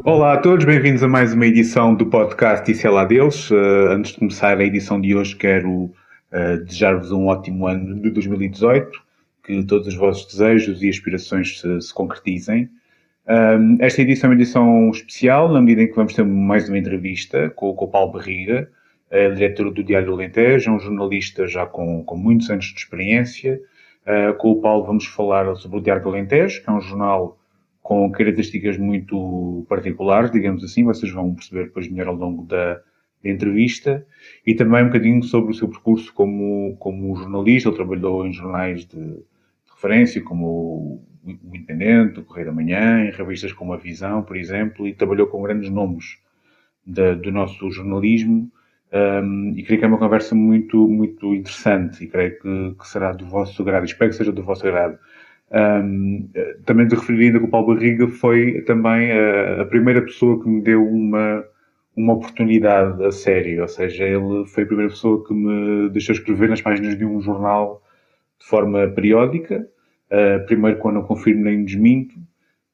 Olá a todos, bem-vindos a mais uma edição do podcast Isso é Lá Deles. Antes de começar a edição de hoje, quero desejar-vos um ótimo ano de 2018, que todos os vossos desejos e aspirações se concretizem. Esta edição é uma edição especial, na medida em que vamos ter mais uma entrevista com o Paulo Barriga, diretor do Diário do Alentejo, um jornalista já com muitos anos de experiência. Com o Paulo vamos falar sobre o Diário do Alentejo, que é um jornal com características muito particulares, digamos assim, vocês vão perceber depois melhor ao longo da entrevista, e também um bocadinho sobre o seu percurso como jornalista. Ele trabalhou em jornais de referência, como o Independente, o Correio da Manhã, em revistas como a Visão, por exemplo, e trabalhou com grandes nomes do nosso jornalismo, e creio que é uma conversa muito, muito interessante, e creio que será do vosso agrado, espero que seja do vosso agrado. Também te referi ainda que o Paulo Barriga foi também a primeira pessoa que me deu uma oportunidade a sério, ou seja, ele foi a primeira pessoa que me deixou escrever nas páginas de um jornal de forma periódica, primeiro quando não confirmo nem desminto,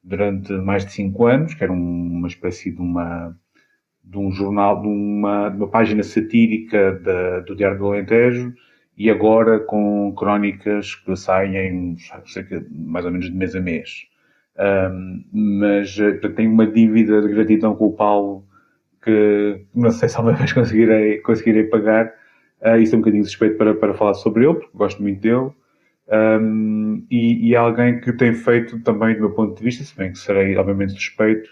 durante mais de 5 anos, que era uma espécie de um jornal, de uma página satírica do Diário do Alentejo, e agora com crónicas que saem cerca de mais ou menos de mês a mês. Mas tenho uma dívida de gratidão com o Paulo que não sei se alguma vez conseguirei pagar, e estou um bocadinho suspeito para falar sobre ele, porque gosto muito dele. E é alguém que tem feito também, do meu ponto de vista, se bem que serei obviamente suspeito,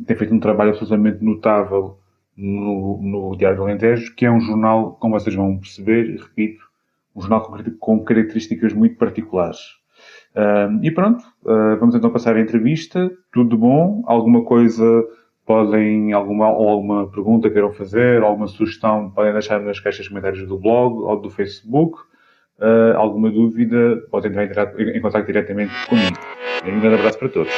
tem feito um trabalho absolutamente notável no Diário do Alentejo, que é um jornal, como vocês vão perceber, e repito, um jornal com características muito particulares. E pronto, vamos então passar a entrevista. Tudo de bom? Alguma coisa alguma pergunta queiram fazer, alguma sugestão, podem deixar nas caixas de comentários do blog ou do Facebook. Alguma dúvida, podem entrar em contato diretamente comigo. Um grande abraço para todos.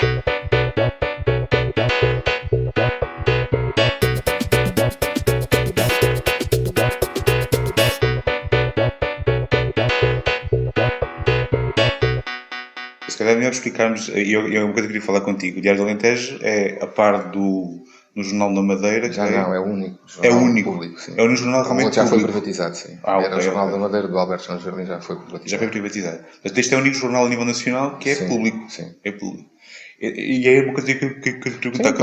Se calhar é melhor explicarmos, eu um bocadinho queria falar contigo. O Diário do Alentejo é a par no Jornal da Madeira. Já não, é o único jornal público, sim. É o único jornal realmente já público. foi privatizado, sim. Era o Jornal da Madeira do Alberto João Jardim, já foi privatizado. Já foi privatizado. Mas este é o único jornal a nível nacional que é público. Sim. É público. E é uma coisa que eu te perguntar.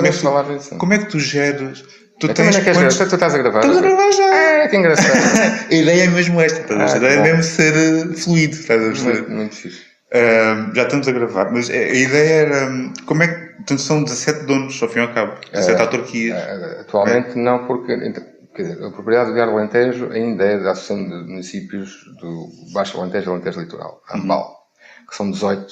Como é que tu geres... Tu estás a gravar? Estás a gravar já! Que engraçado. A ideia é mesmo esta. A ideia é mesmo ser fluido. Estás a perceber? Muito fixe. Já estamos a gravar, mas a ideia era... Como é que... Então são 17 donos, ao fim e ao cabo. 17 autarquias. Atualmente não, porque... Quer dizer, a propriedade do Diário do Alentejo ainda é da Associação de Municípios do Baixo Alentejo e Alentejo Litoral, AMBAL, que são 18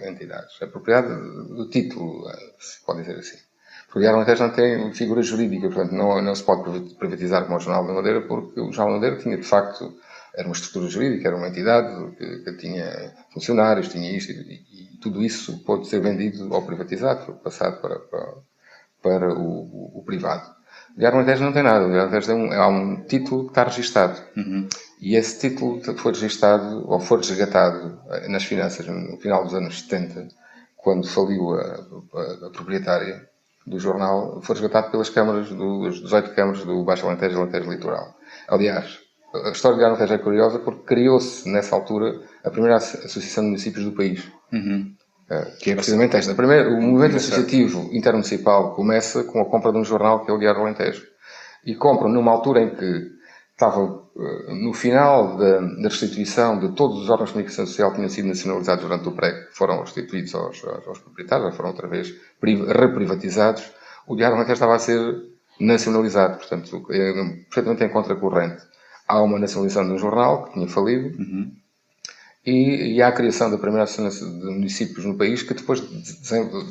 entidades. A propriedade do título, se pode dizer assim. Porque o Diário do Alentejo não tem figura jurídica, portanto não se pode privatizar como o Jornal da Madeira, porque o Jornal da Madeira tinha, de facto, era uma estrutura jurídica, era uma entidade que tinha funcionários, tinha isto, e tudo isso pôde ser vendido ou privatizado, foi passado para o privado. O Diário do Alentejo não tem nada. O Diário do Alentejo há um título que está registado. E esse título foi registado, ou foi resgatado nas finanças, no final dos anos 70, quando faliu a proprietária do jornal, foi resgatado pelas câmaras, das 18 câmaras do Baixo Alentejo e Alentejo Litoral. Aliás, a história do Diário do Alentejo é curiosa porque criou-se, nessa altura, a primeira associação de municípios do país. Que é precisamente esta. O movimento associativo intermunicipal começa com a compra de um jornal que é o Diário do Alentejo. E compram numa altura em que estava no final da restituição de todos os órgãos de comunicação social que tinham sido nacionalizados durante o PREC, que foram restituídos aos proprietários, foram outra vez reprivatizados. O Diário do Alentejo estava a ser nacionalizado, portanto, perfeitamente em contracorrente. Há uma nacionalização de um jornal que tinha falido, e há a criação da primeira associação de municípios no país, que depois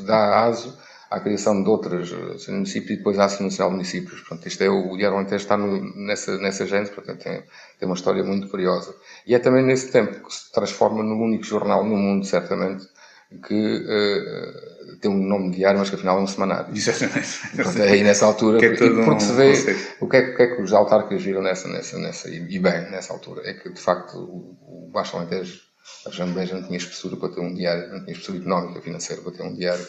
dá aso à criação de outros municípios e depois à Associação Nacional de Municípios. Portanto, isto é, o Diário Alentejo está nessa gente, portanto, tem uma história muito curiosa. E é também nesse tempo que se transforma no único jornal no mundo, certamente, que tem um nome de diário, mas que afinal é um semanário. Exatamente. Portanto, é aí nessa altura, porque se vê o que é que os autarcas viram e bem, nessa altura. É que, de facto, o Baixo Alentejo, a região de Beja, não tinha espessura para ter um diário, não tinha espessura económica, financeira para ter um diário.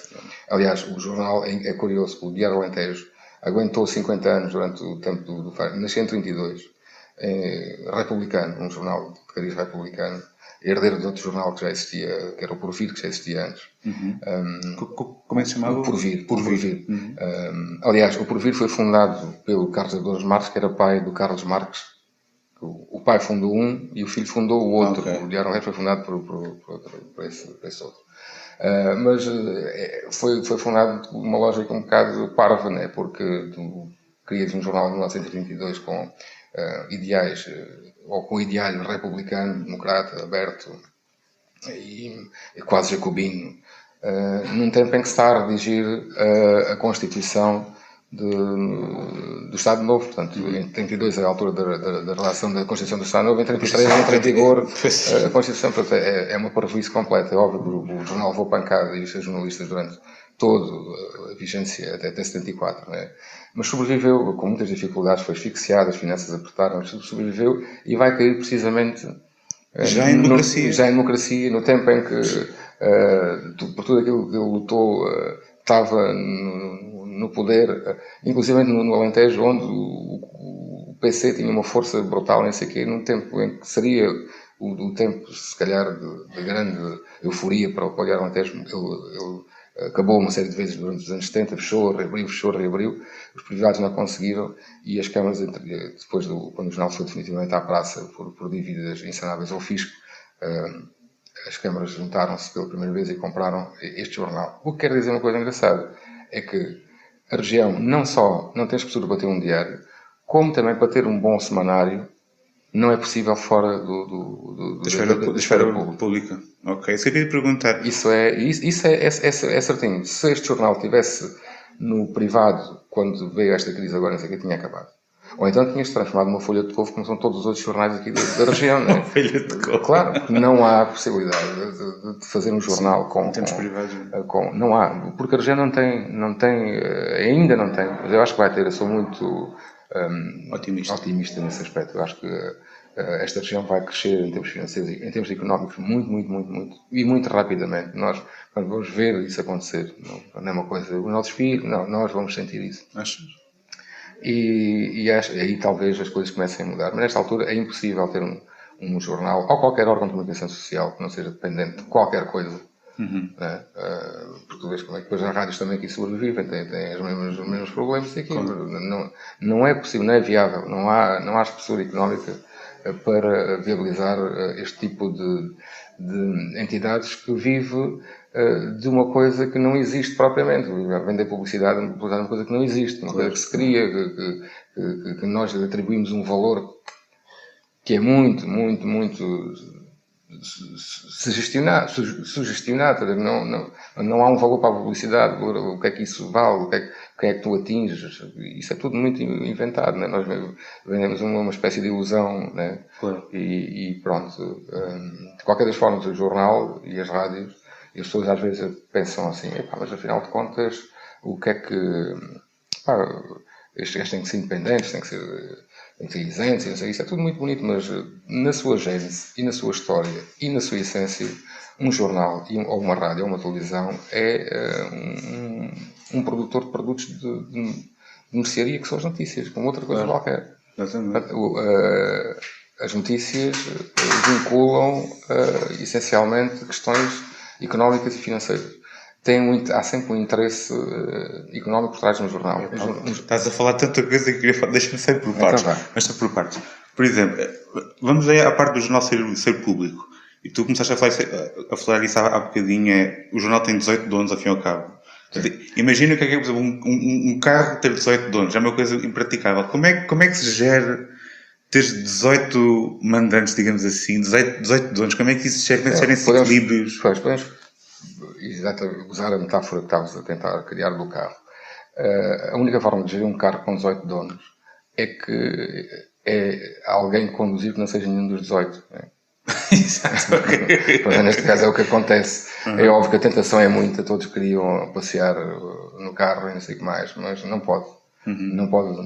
Aliás, o jornal é curioso, o Diário Alentejo aguentou 50 anos durante o tempo do nasceu em 32, republicano, um jornal de cariz republicano, herdeiro de outro jornal que já existia, que era o Porvir, que já existia antes. Como é que se chamava? O Porvir. Aliás, o Porvir foi fundado pelo Carlos Adores Marques, que era pai do Carlos Marques. O pai fundou um e o filho fundou o outro. Okay. O Diário Alentejo foi fundado por esse outro. Mas foi fundado com uma lógica um bocado parva, né? Porque tu crias um jornal em 1922 com ideais, ou com ideário republicano, democrata, aberto e quase jacobino, num tempo em que se está a redigir a Constituição do Estado Novo. Portanto, em 32 é a altura da relação da Constituição do Estado Novo, em 33 entra em vigor a Constituição. Portanto, é uma parvoíce completa. É óbvio que o jornal levou pancada e os seus jornalistas durante todo a vigência até 74, né? Mas sobreviveu com muitas dificuldades, foi asfixiado, as finanças apertaram, sobreviveu e vai cair precisamente já em democracia, no tempo em que por tudo aquilo que ele lutou estava no poder, inclusive no Alentejo, onde o PC tinha uma força brutal, nem sei o quê, num tempo em que seria o tempo, se calhar, de grande euforia para o Diário Alentejo. Ele acabou uma série de vezes durante os anos 70, fechou, reabriu, os privados não conseguiram e as câmaras, depois quando o jornal foi definitivamente à praça por dívidas insanáveis ao fisco, as câmaras juntaram-se pela primeira vez e compraram este jornal. O que quer dizer uma coisa engraçada é que a região não só não tem espessura para ter um diário, como também para ter um bom semanário não é possível fora da esfera pública. Ok, isso eu queria perguntar. Isso é certinho. Se este jornal tivesse no privado, quando veio esta crise agora, não sei o que, tinha acabado. Ou então tinha-se transformado numa folha de couve, como são todos os outros jornais aqui da região. Não é? Folha de couve. Claro, não há possibilidade de fazer um jornal com privados. Não há, porque a região não tem, ainda não tem, mas eu acho que vai ter. Eu sou muito otimista nesse aspecto. Eu acho que esta região vai crescer em termos financeiros e em termos económicos muito e muito rapidamente. Nós vamos ver isso acontecer. Não é uma coisa, os nossos filhos, não, nós vamos sentir isso. Acho. E aí talvez as coisas comecem a mudar. Mas nesta altura é impossível ter um jornal ou qualquer órgão de comunicação social que não seja dependente de qualquer coisa. Né? Porque tu vês como é que depois as rádios também aqui sobrevivem, têm os mesmos problemas aqui. Não é possível, não é viável, não há espessura económica para viabilizar este tipo de entidades que vive de uma coisa que não existe propriamente. Vender publicidade é uma coisa que não existe, uma coisa que se cria, que nós atribuímos um valor que é muito sugestionado. Não há um valor para a publicidade, o que é que isso vale, o que é que tu atinges. Isso é tudo muito inventado, né? Nós vendemos uma espécie de ilusão, né? Claro. E pronto. De qualquer das formas, o jornal e as rádios, e as pessoas às vezes pensam assim, mas afinal de contas, o que é que... estes têm que ser independentes, têm que ser isentos, não sei, isso é tudo muito bonito, mas na sua gênese e na sua história e na sua essência, um jornal ou uma rádio ou uma televisão é um produtor de produtos de mercearia, que são as notícias, como outra coisa qualquer. As notícias vinculam essencialmente questões económicas e financeiras. Há sempre um interesse económico por trás de um jornal. Estás a falar tanta coisa que queria falar. Deixa-me sair por partes. Mas por partes. Por exemplo, vamos aí à parte do jornal ser público. E tu começaste a falar isso há bocadinho. O jornal tem 18 donos, ao fim e ao cabo. Imagina o que é, por exemplo, um carro ter 18 donos. É uma coisa impraticável. Como é que se gera Teres 18 mandantes, digamos assim, 18 donos, como é que isso chega? Como é que esses equilíbrios? Podemos usar a metáfora que estávamos a tentar criar do carro. A única forma de gerir um carro com 18 donos é que é alguém conduzir que não seja nenhum dos 18. Né? Exato. Mas neste caso é o que acontece. É óbvio que a tentação é muita, todos queriam passear no carro e não sei o que mais, mas não pode. Não pode.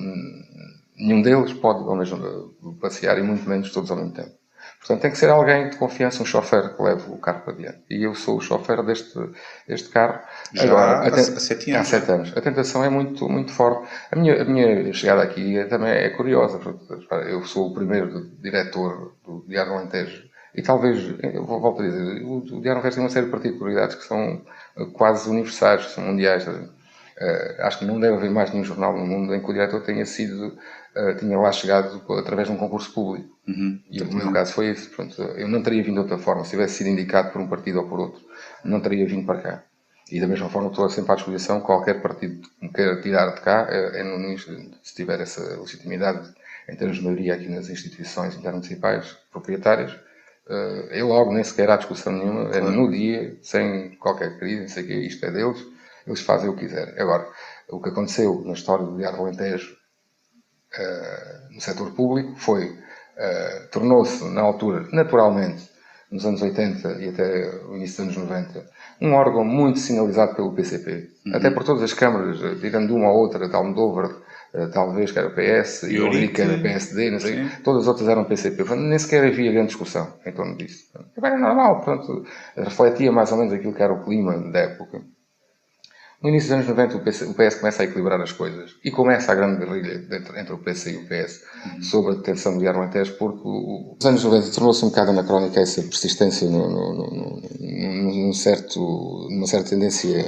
Nenhum deles pode ao mesmo passear e muito menos todos ao mesmo tempo. Portanto, tem que ser alguém de confiança, um chofer que leve o carro para diante. E eu sou o chofer deste carro. Já agora, há 7 anos. Há 7 anos. A tentação é muito, muito forte. A minha chegada aqui também é curiosa. Eu sou o primeiro diretor do Diário Alentejo. E talvez, eu volto a dizer, o Diário Alentejo tem uma série de particularidades que são quase universais, são mundiais. Acho que não deve haver mais nenhum jornal no mundo em que o diretor tinha lá chegado através de um concurso público. E o meu caso foi esse. Pronto, eu não teria vindo de outra forma. Se tivesse sido indicado por um partido ou por outro, não teria vindo para cá. E da mesma forma estou sempre à disposição. Qualquer partido que me queira tirar de cá, se tiver essa legitimidade em termos de maioria aqui nas instituições intermunicipais proprietárias, eu logo nem sequer há discussão nenhuma. É no dia, sem qualquer crise, não sei o que, isto é deles. Eles fazem o que quiserem. Agora, o que aconteceu na história do Diário Alentejo no setor público tornou-se, na altura, naturalmente, nos anos 80 e até o início dos anos 90, um órgão muito sinalizado pelo PCP. Até por todas as câmaras, tirando uma ou outra, de Almodóvar, talvez que era PS, e Eurico que era PSD, não sei, todas as outras eram PCP. Portanto, nem sequer havia grande discussão em torno disso. Era normal, portanto, refletia mais ou menos aquilo que era o clima da época. No início dos anos 90 o PS começa a equilibrar as coisas e começa a grande guerrilha entre o PC e o PS sobre a detenção do Diário Alentejo, porque nos anos 90 tornou-se um bocado anacrónica essa persistência numa certa tendência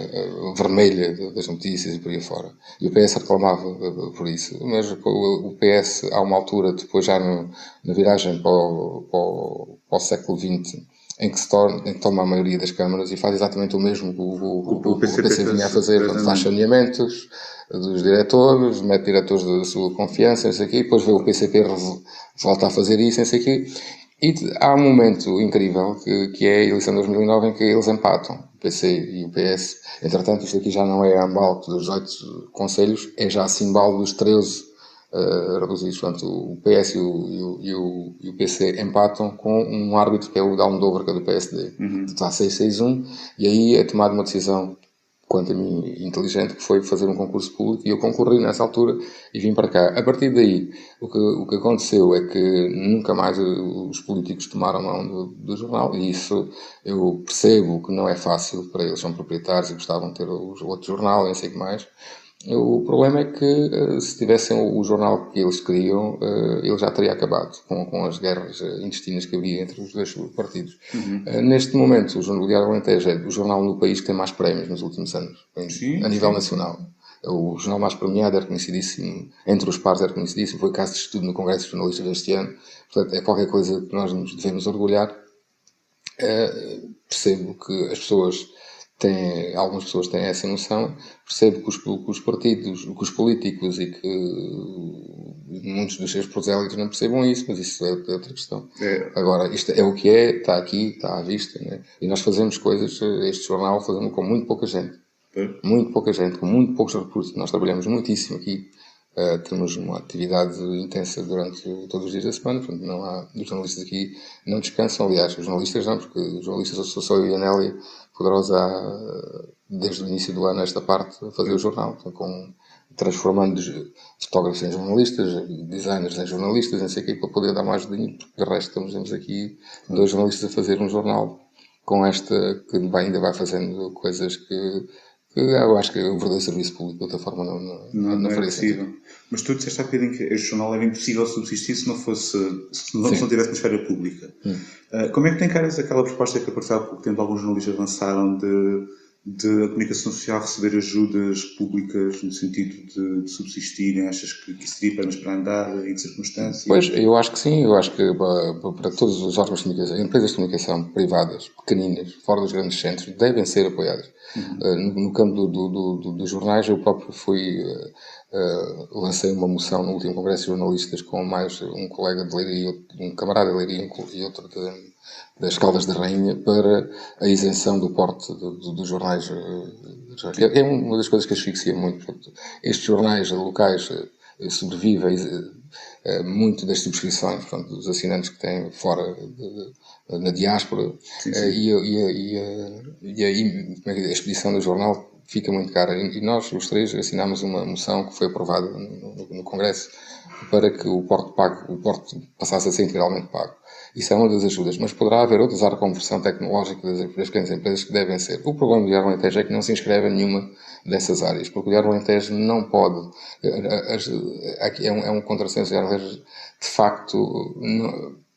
vermelha das notícias e por aí fora. E o PS reclamava por isso. Mas o PS, há uma altura, depois já na viragem para o século XX, em que toma a maioria das câmaras e faz exatamente o mesmo que o PC vinha a fazer. Faz saneamentos dos diretores, mete diretores da sua confiança, não sei o quê, e depois vê o PCP voltar a fazer isso, não sei o quê. E há um momento incrível, que é a eleição de 2009, em que eles empatam, o PC e o PS. Entretanto, isto aqui já não é Ambal dos 18 conselhos, é já Simbal dos 13 reduzidos. Portanto, o PS e o PC empatam com um árbitro que é o Almodóvar, que é do PSD. Está 6-6-1, e aí é tomada uma decisão, quanto a mim, inteligente, que foi fazer um concurso público, e eu concorri nessa altura e vim para cá. A partir daí, o que aconteceu é que nunca mais os políticos tomaram mão do jornal, e isso eu percebo que não é fácil para eles, são proprietários e gostavam de ter o outro jornal, nem sei o que mais. O problema é que se tivessem o jornal que eles queriam, ele já teria acabado com as guerras intestinas que havia entre os dois partidos. Neste momento, o Diário Alentejo é o jornal no país que tem mais prémios nos últimos anos, a nível nacional. O jornal mais premiado é reconhecidíssimo, entre os pares é reconhecidíssimo, foi caso de estudo no Congresso de Jornalistas deste ano. Portanto, é qualquer coisa que nós nos devemos orgulhar. Percebo que algumas pessoas têm essa noção, percebo que os partidos, que os políticos e que muitos dos seus prosélitos não percebam isso, mas isso é outra questão. Agora, isto é o que é, está aqui, está à vista, né? E nós fazemos coisas, este jornal fazemos com muito pouca gente. Muito pouca gente, com muito poucos recursos. Nós trabalhamos muitíssimo aqui. Temos uma atividade intensa durante todos os dias da semana, portanto os jornalistas aqui não descansam. Aliás, os jornalistas não, porque os jornalistas sou eu e a Nélia Poderosa desde o início do ano esta parte a fazer o jornal, transformando fotógrafos em jornalistas, designers em jornalistas, não sei o quê, para poder dar mais dinheiro, porque de resto temos aqui 2 jornalistas a fazer um jornal com esta que ainda vai fazendo coisas que eu acho que o verdadeiro serviço público de outra forma não faria sentido. Mas tu disseste há bocadinho que este jornal era impossível subsistir se não tivesse na esfera pública. Como é que tem caras aquela proposta que apareceu há pouco tempo, alguns jornalistas lançaram de a comunicação social receber ajudas públicas no sentido de subsistirem? Achas que isso seria apenas para andar em que circunstâncias? Pois, eu acho que sim. Eu acho que para todos os órgãos de comunicação, empresas de comunicação privadas, pequeninas, fora dos grandes centros, devem ser apoiadas. No campo dos jornais, eu próprio fui lancei uma moção no último Congresso de Jornalistas com mais um colega de Leiria, um camarada de Leiria e outro das Caldas da Rainha, para a isenção do porte dos jornais. É uma das coisas que asfixia muito. Portanto, estes jornais locais sobrevivem muito das subscrições, portanto, dos assinantes que têm fora na diáspora. Sim, sim. E a expedição do jornal fica muito cara. E nós, os três, assinámos uma moção que foi aprovada no Congresso para que o porte passasse a ser integralmente pago. Isso é uma das ajudas, mas poderá haver outras áreas de conversão tecnológica das pequenas empresas que devem ser. O problema do Diário Alentejo é que não se inscreve em nenhuma dessas áreas, porque o Diário Alentejo não pode. É um contrassenso. O Diário Alentejo, de facto,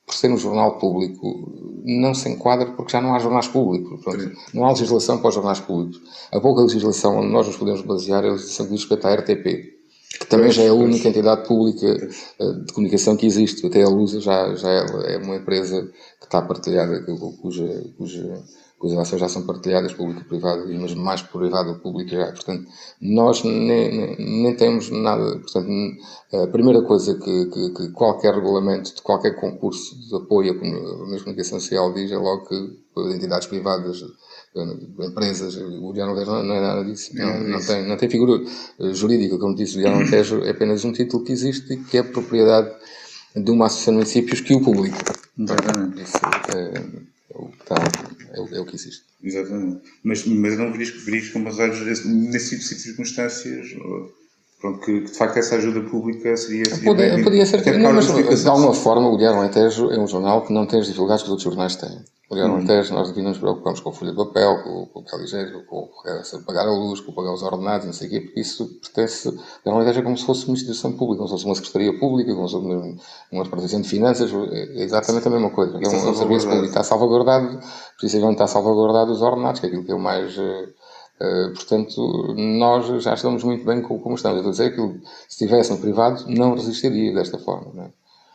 por ser um jornal público, não se enquadra porque já não há jornais públicos. Portanto, não há legislação para os jornais públicos. A pouca legislação onde nós nos podemos basear é a legislação que diz respeito à RTP, que também já é a única entidade pública de comunicação que existe. Até a Lusa já é uma empresa que está partilhada, cujas ações já são partilhadas, público-privada, mas mais privada-pública já. Portanto, nós nem temos nada. Portanto, a primeira coisa que qualquer regulamento de qualquer concurso de apoio à comunicação social diz é logo que entidades privadas, empresas, o Diário Alentejo não é nada disso. Não tem figura jurídica, como disse. O Diário Alentejo é apenas um título que existe e que é propriedade de uma associação de municípios que o publica. Exatamente. Isso é o que existe. Exatamente. Mas não verias com base nesse tipo de circunstâncias, pronto, que de facto essa ajuda pública seria podia ser. Não, mas de alguma forma o Diário Alentejo é um jornal que não tem as dificuldades que os outros jornais têm. O Diário Alentejo, nós aqui não nos preocupamos com a folha de papel, com o papel ligeiro, com pagar a luz, com pagar os ordenados, não sei o quê, porque isso pertence. O Diário Alentejo é como se fosse uma instituição pública, como se fosse uma secretaria pública, como se fosse uma repartição de finanças, é exatamente a mesma coisa. É um serviço público, está salvaguardado, precisamente está salvaguardado os ordenados, que é aquilo que é o mais. Portanto, nós já estamos muito bem como estamos. Eu estou a dizer que se estivesse no privado, não resistiria desta forma. Não é?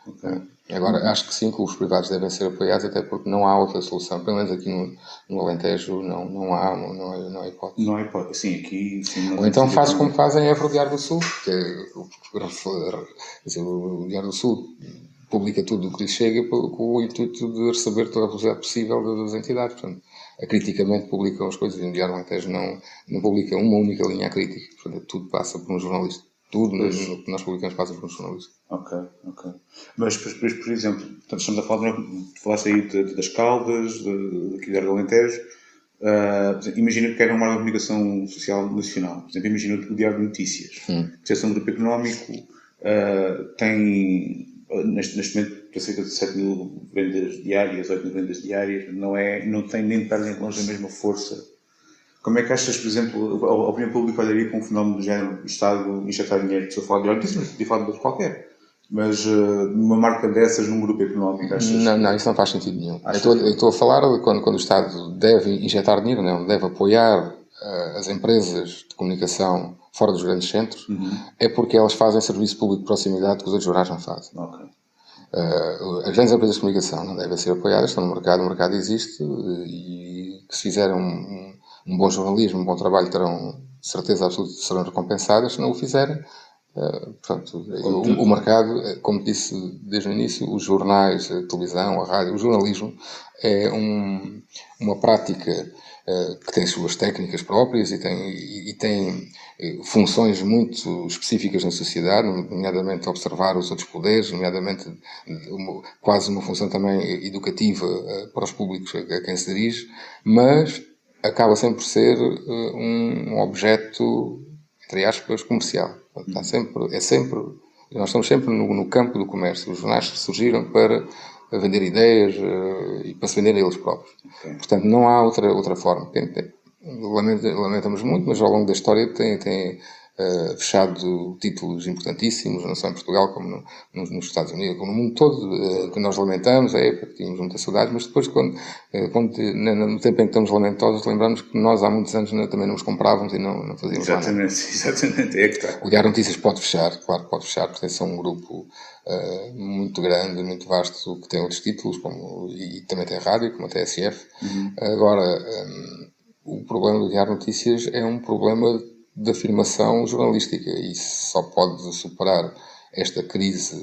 Okay. Agora, acho que sim, que os privados devem ser apoiados, até porque não há outra solução. Pelo menos aqui no Alentejo não há hipótese. Não há hipótese, sim, aqui... Sim, ou então faz como fazem em Évora o Diário do Sul, que é, o Diário do Sul publica tudo o que lhe chega com o intuito de receber toda a velocidade possível das entidades. Portanto, acriticamente publicam as coisas, e o Diário Alentejo não publica uma única linha crítica. Portanto, tudo passa por um jornalista. Tudo no que nós publicamos passa por um jornalista. Ok. Mas, por exemplo, portanto, estamos a falar, falaste aí das Caldas, aqui do Alentejo. Imagina que era uma comunicação social nacional. Por exemplo, imagina o Diário de Notícias. Que é um grupo económico, tem, neste momento, cerca de 7 mil vendas diárias, 8 mil vendas diárias, não tem nem de perto nem de longe a mesma força. Como é que achas, por exemplo, a opinião pública olharia para um fenómeno do género, o Estado injetar dinheiro, estou a falar de notícias, mas podia falar de outro qualquer, mas uma marca dessas num grupo económico, achas? Não, isso não faz sentido nenhum. Eu estou a falar de quando o Estado deve injetar dinheiro, não, deve apoiar as empresas de comunicação fora dos grandes centros, é porque elas fazem serviço público de proximidade que os outros jornais não fazem. Okay. As grandes empresas de comunicação não devem ser apoiadas, estão no mercado, o mercado existe, e que se fizerem um bom jornalismo, um bom trabalho, terão certeza absoluta que serão recompensadas. Se não o fizerem, portanto, o mercado, como disse desde o início, os jornais, a televisão, a rádio, o jornalismo é uma prática que tem suas técnicas próprias e tem funções muito específicas na sociedade, nomeadamente observar os outros poderes, nomeadamente quase uma função também educativa para os públicos a quem se dirige, mas acaba sempre por ser um objeto, entre aspas, comercial. Nós estamos sempre no campo do comércio. Os jornais surgiram para vender ideias e para se venderem eles próprios. Okay. Portanto, não há outra forma. Lamentamos muito, mas ao longo da história tem fechado títulos importantíssimos, não só em Portugal como nos Estados Unidos, como no mundo todo, que nós lamentamos, porque tínhamos muitas saudades, mas depois, no tempo em que estamos lamentosos, lembramos que nós há muitos anos também não os comprávamos e não fazíamos nada. Exatamente, é que está. O Diário Notícias pode fechar, claro que pode fechar, porque é um grupo muito grande, muito vasto, que tem outros títulos, e também tem rádio, como a TSF. Agora, o problema do Diário Notícias é um problema de afirmação jornalística, e só pode superar esta crise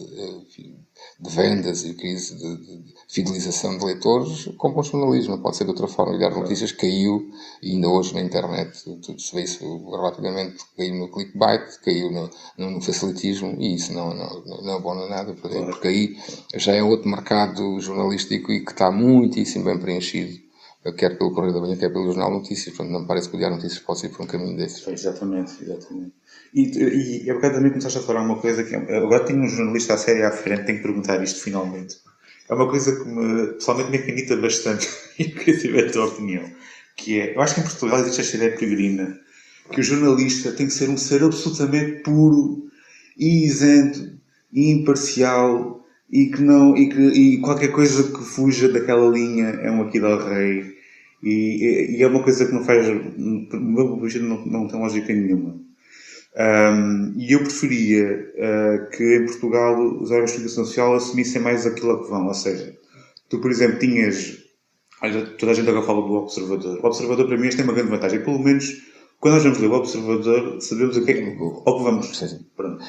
de vendas e crise de fidelização de leitores com bom jornalismo. Não pode ser de outra forma. O Diário de Notícias caiu, e ainda hoje na internet tudo se vê isso rapidamente, caiu no clickbait, caiu no facilitismo, e isso não abona nada, porque aí já é outro mercado jornalístico e que está muitíssimo bem preenchido, quer pelo Correio da Manhã, quer pelo Jornal de Notícias. Portanto, não me parece que o Diário de Notícias possa ir por um caminho desses. Exatamente. E agora também começaste a falar uma coisa que agora tenho um jornalista a sério à frente, tenho que perguntar isto finalmente. É uma coisa que pessoalmente me irrita bastante e queria saber a tua opinião, que é, eu acho que em Portugal existe esta ideia peregrina, que o jornalista tem que ser um ser absolutamente puro e isento e imparcial, e qualquer coisa que fuja daquela linha é um aqui ao rei, e é uma coisa que não faz, não tem lógica nenhuma. E eu preferia que em Portugal os órgãos de comunicação social assumissem mais aquilo a que vão. Ou seja, tu, por exemplo, tinhas... Olha, toda a gente agora fala do Observador. O Observador, para mim, tem uma grande vantagem. Pelo menos, quando nós vamos ler o Observador, sabemos ao que vamos. Sim. Pronto.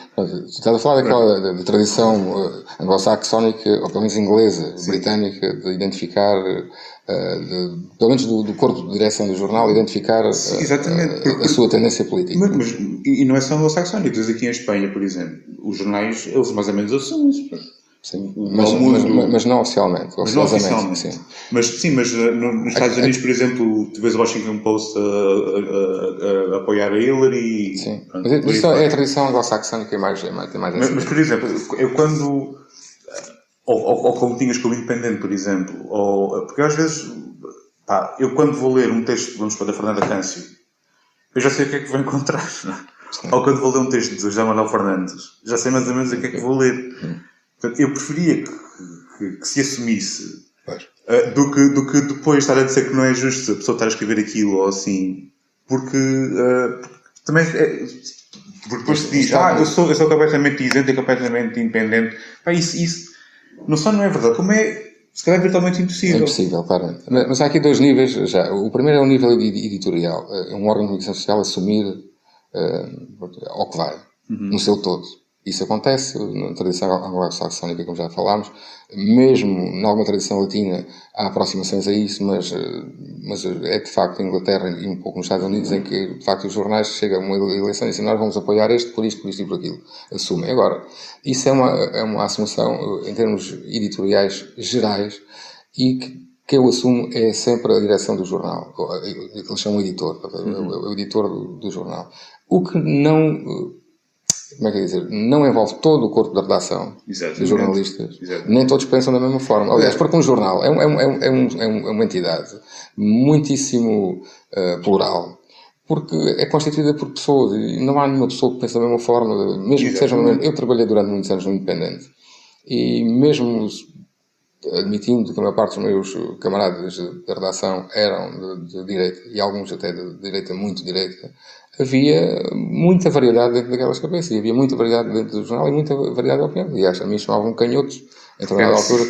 Estás a falar daquela de tradição anglo-saxónica, ou pelo menos inglesa, sim, britânica, de identificar... pelo menos do corpo de direção do jornal, identificar a sua tendência política. E não é só anglo-saxónico. Aqui em Espanha, por exemplo, os jornais, eles mais ou menos assumem isso. Sim, mas não oficialmente. Mas não oficialmente. Sim. Mas nos Estados Unidos, por exemplo, tu vês o Washington Post a apoiar a Hillary. Sim, mas isso é a tradição anglo-saxónica, tem mais mas, por exemplo, eu quando... Ou como tinhas com o Independente, por exemplo. Porque às vezes, eu quando vou ler um texto, vamos para a Fernanda Câncio, eu já sei o que é que vou encontrar. Não? Ou quando vou ler um texto de José Manuel Fernandes, já sei mais ou menos o que é que vou ler. Portanto, eu preferia que se assumisse do que depois estar a dizer que não é justo a pessoa estar a escrever aquilo ou assim. Porque também porque depois se diz, eu sou completamente isento e completamente independente. Isso não só não é verdade, como se calhar virtualmente impossível. É impossível, claro. Mas há aqui dois níveis já. O primeiro é o nível editorial. É um órgão de comunicação social assumir ao que vai, no seu todo. Isso acontece na tradição anglo-saxónica, como já falámos. Mesmo em alguma tradição latina há aproximações a isso, mas é de facto em Inglaterra e um pouco nos Estados Unidos em que de facto os jornais chegam a uma eleição e dizem nós vamos apoiar por isto e por aquilo. Assumem. Agora, isso é uma assumação em termos editoriais gerais e que eu assumo é sempre a direção do jornal, que eles chamam editor, o editor do jornal. O que não... Como é que é dizer? Não envolve todo o corpo da redação dos jornalistas. Exatamente. Nem todos pensam da mesma forma. Aliás, porque um jornal é uma entidade muitíssimo plural. Porque é constituída por pessoas e não há nenhuma pessoa que pense da mesma forma. Mesmo que seja... Eu trabalhei durante muitos anos no Independente e mesmo admitindo que a maior parte dos meus camaradas da redação eram de direita e alguns até de direita, muito direita, havia muita variedade dentro daquelas cabeças, havia muita variedade dentro do jornal e muita variedade de opinião. Aliás, a mim chamavam canhotos, em determinada altura.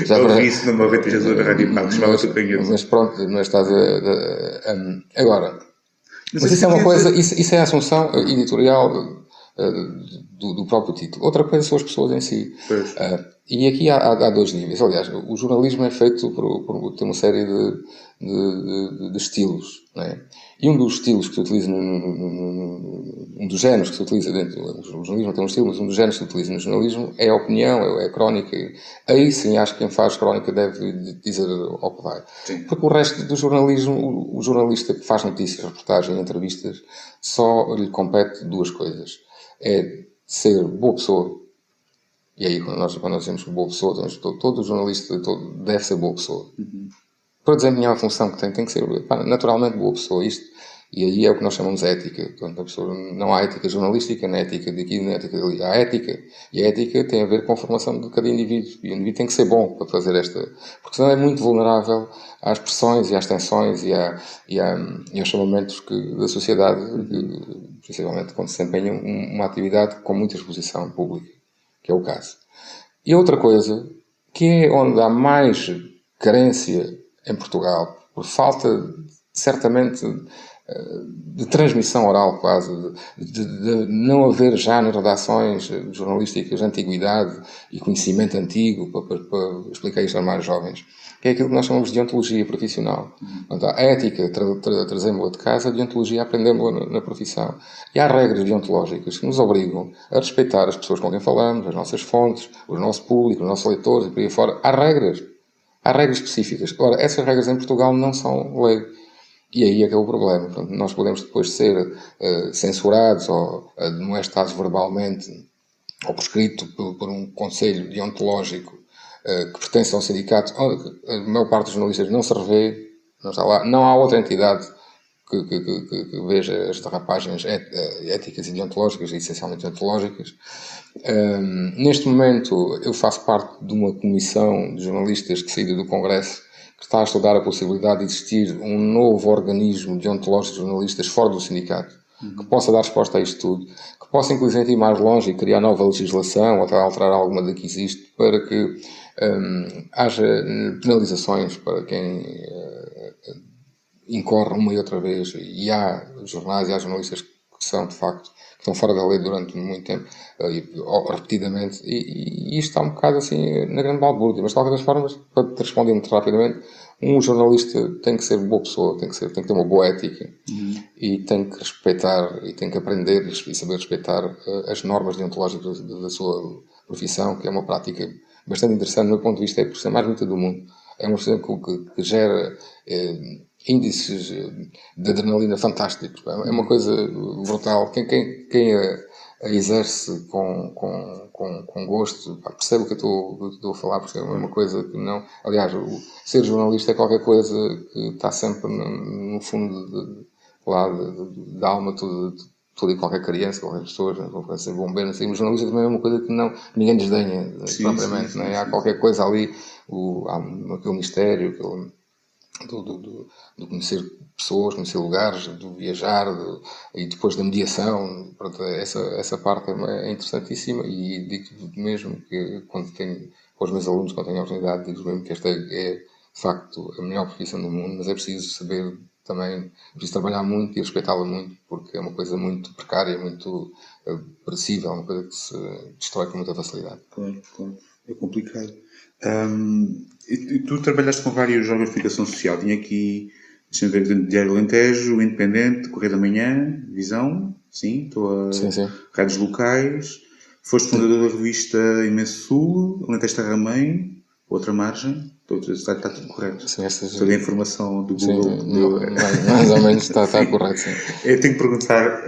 Eu ouvi isso numa vez da Rádio Pago, chamava-se canhotos. Mas pronto, não estás agora. Mas isso é uma coisa, isso é a assunção editorial do próprio título. Outra coisa são as pessoas em si. E aqui há dois níveis. Aliás, o jornalismo é feito por ter uma série de estilos, não é? E um dos estilos que se utiliza, um dos géneros que se utiliza dentro do jornalismo, tem um estilo, mas um dos géneros que se utiliza no jornalismo é a opinião, é a crónica. Aí sim, acho que quem faz crónica deve dizer ao que vai. Sim. Porque o resto do jornalismo, o jornalista que faz notícias, reportagem, entrevistas, só lhe compete duas coisas. É ser boa pessoa. E aí, quando nós dizemos boa pessoa, todo jornalista deve ser boa pessoa. Para desempenhar a função que tem que ser naturalmente boa pessoa. E aí é o que nós chamamos de ética. Portanto, a pessoa, não há ética jornalística, nem ética daqui, nem ética dali. Há ética. E a ética tem a ver com a formação de cada indivíduo. E o indivíduo tem que ser bom para fazer porque senão é muito vulnerável às pressões e às tensões e aos chamamentos da sociedade, principalmente quando se desempenha uma atividade com muita exposição pública, que é o caso. E outra coisa, que é onde há mais carência em Portugal, por falta, certamente, de transmissão oral quase, de não haver já nas redações jornalísticas antiguidade e conhecimento antigo para explicar isto aos mais jovens, que é aquilo que nós chamamos de ontologia profissional. Portanto, a ética trazemos-la de casa, a deontologia aprendemos-la na profissão. E há regras deontológicas que nos obrigam a respeitar as pessoas com quem falamos, as nossas fontes, o nosso público, os nossos leitores e por aí fora. Há regras específicas. Ora, essas regras em Portugal não são lei. E aí é que é o problema. Portanto, nós podemos depois ser censurados ou admoestados verbalmente ou por escrito por um conselho deontológico que pertence a um sindicato. A maior parte dos jornalistas não se revê, não está lá. Não há outra entidade que veja as derrapagens éticas e deontológicas, e essencialmente deontológicas. Neste momento, eu faço parte de uma comissão de jornalistas que saiu do Congresso que está a estudar a possibilidade de existir um novo organismo deontológico de jornalistas fora do sindicato, que possa dar resposta a isto tudo, que possa inclusive ir mais longe e criar nova legislação ou até alterar alguma da que existe para que haja penalizações para quem incorre uma e outra vez. E há jornais e há jornalistas que são, de facto, que estão fora da lei durante muito tempo, repetidamente, e isto está um bocado assim na grande balbúrdia. Mas de qualquer das formas, para te responder muito rapidamente, um jornalista tem que ser boa pessoa, tem que ter uma boa ética e tem que respeitar e tem que aprender e saber respeitar as normas deontológicas da sua profissão, que é uma prática bastante interessante do meu ponto de vista, é por ser mais bonita do mundo. É uma coisa que gera índices de adrenalina fantásticos. É uma coisa brutal. Quem a exerce com gosto, percebe o que eu estou a falar, porque é uma coisa que não... Aliás, ser jornalista é qualquer coisa que está sempre no fundo da alma toda e qualquer criança, qualquer pessoa, qualquer ser bombeiro, assim. O jornalista também é uma coisa que ninguém desdenha, propriamente. Sim. Há qualquer coisa ali, há aquele mistério, do conhecer pessoas, conhecer lugares, do viajar, e depois da mediação. Pronto, essa parte é interessantíssima, e digo mesmo que quando tenho, com os meus alunos, quando tenho a oportunidade, digo mesmo que esta é de facto a melhor profissão do mundo, mas é preciso saber também, é preciso trabalhar muito e respeitá-la muito, porque é uma coisa muito precária, muito perecível, uma coisa que se destrói com muita facilidade. Claro. É complicado. E tu trabalhaste com vários órgãos de comunicação social. Tinha aqui, deixa-me ver, Diário Alentejo, Independente, Correio da Manhã, Visão, sim, Sim. Rádios locais. Foste fundador da revista Imenso Sul, Alentejo Terra-Mãe, Outra Margem. Está tudo correto. Sim, toda a informação do Google. Mais ou menos está correto, sim. Eu tenho que perguntar,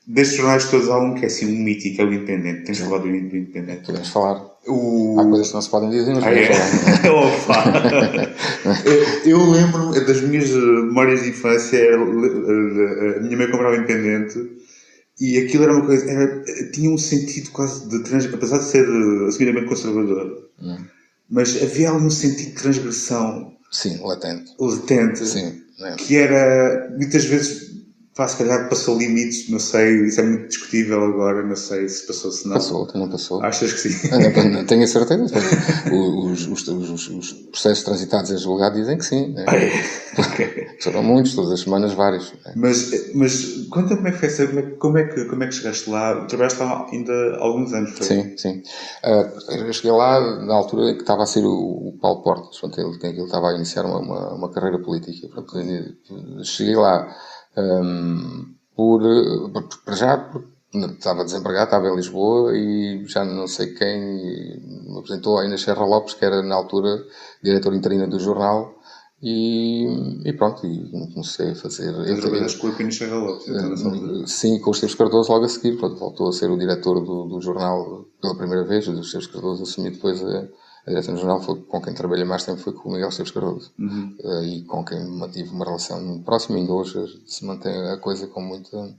destes jornais todos há um que é assim um mítico, é o Independente. Tens falado do Independente? Podemos falar. Há coisas que não se podem dizer, mas podemos falar. Eu lembro das minhas memórias de infância, a minha mãe comprava Independente e aquilo era uma coisa, tinha um sentido quase de apesar de ser assumidamente conservador, mas havia algum sentido de transgressão. Sim, latente. Sim, que era, muitas vezes, se calhar passou limites, não sei, isso é muito discutível agora, não sei se passou, se não. Não passou. Achas que sim? Não tenho a certeza. Os processos transitados a julgado dizem que sim. Né? Foram muitos, todas as semanas, vários. Né? Mas conta como é que foi, como é que chegaste lá? Trabalhaste lá ainda há alguns anos, foi? Sim. Eu cheguei lá na altura em que estava a ser o Paulo Portas, portanto, ele estava a iniciar uma carreira política. Portanto, cheguei lá para já, porque estava desempregado, estava em Lisboa e já não sei quem me apresentou a Inês Serra Lopes, que era na altura diretora interina do jornal, e pronto, e comecei a fazer... Trabalhaste com a Inês Serra Lopes? Sim, com o Esteves Cardoso logo a seguir, pronto, voltou a ser o diretor do jornal pela primeira vez, o Esteves Cardoso assumiu depois a direção do jornal, foi com quem trabalhei mais tempo, foi com o Miguel Esteves Cardoso, e com quem mantive uma relação muito próxima, ainda hoje se mantém a coisa com muita...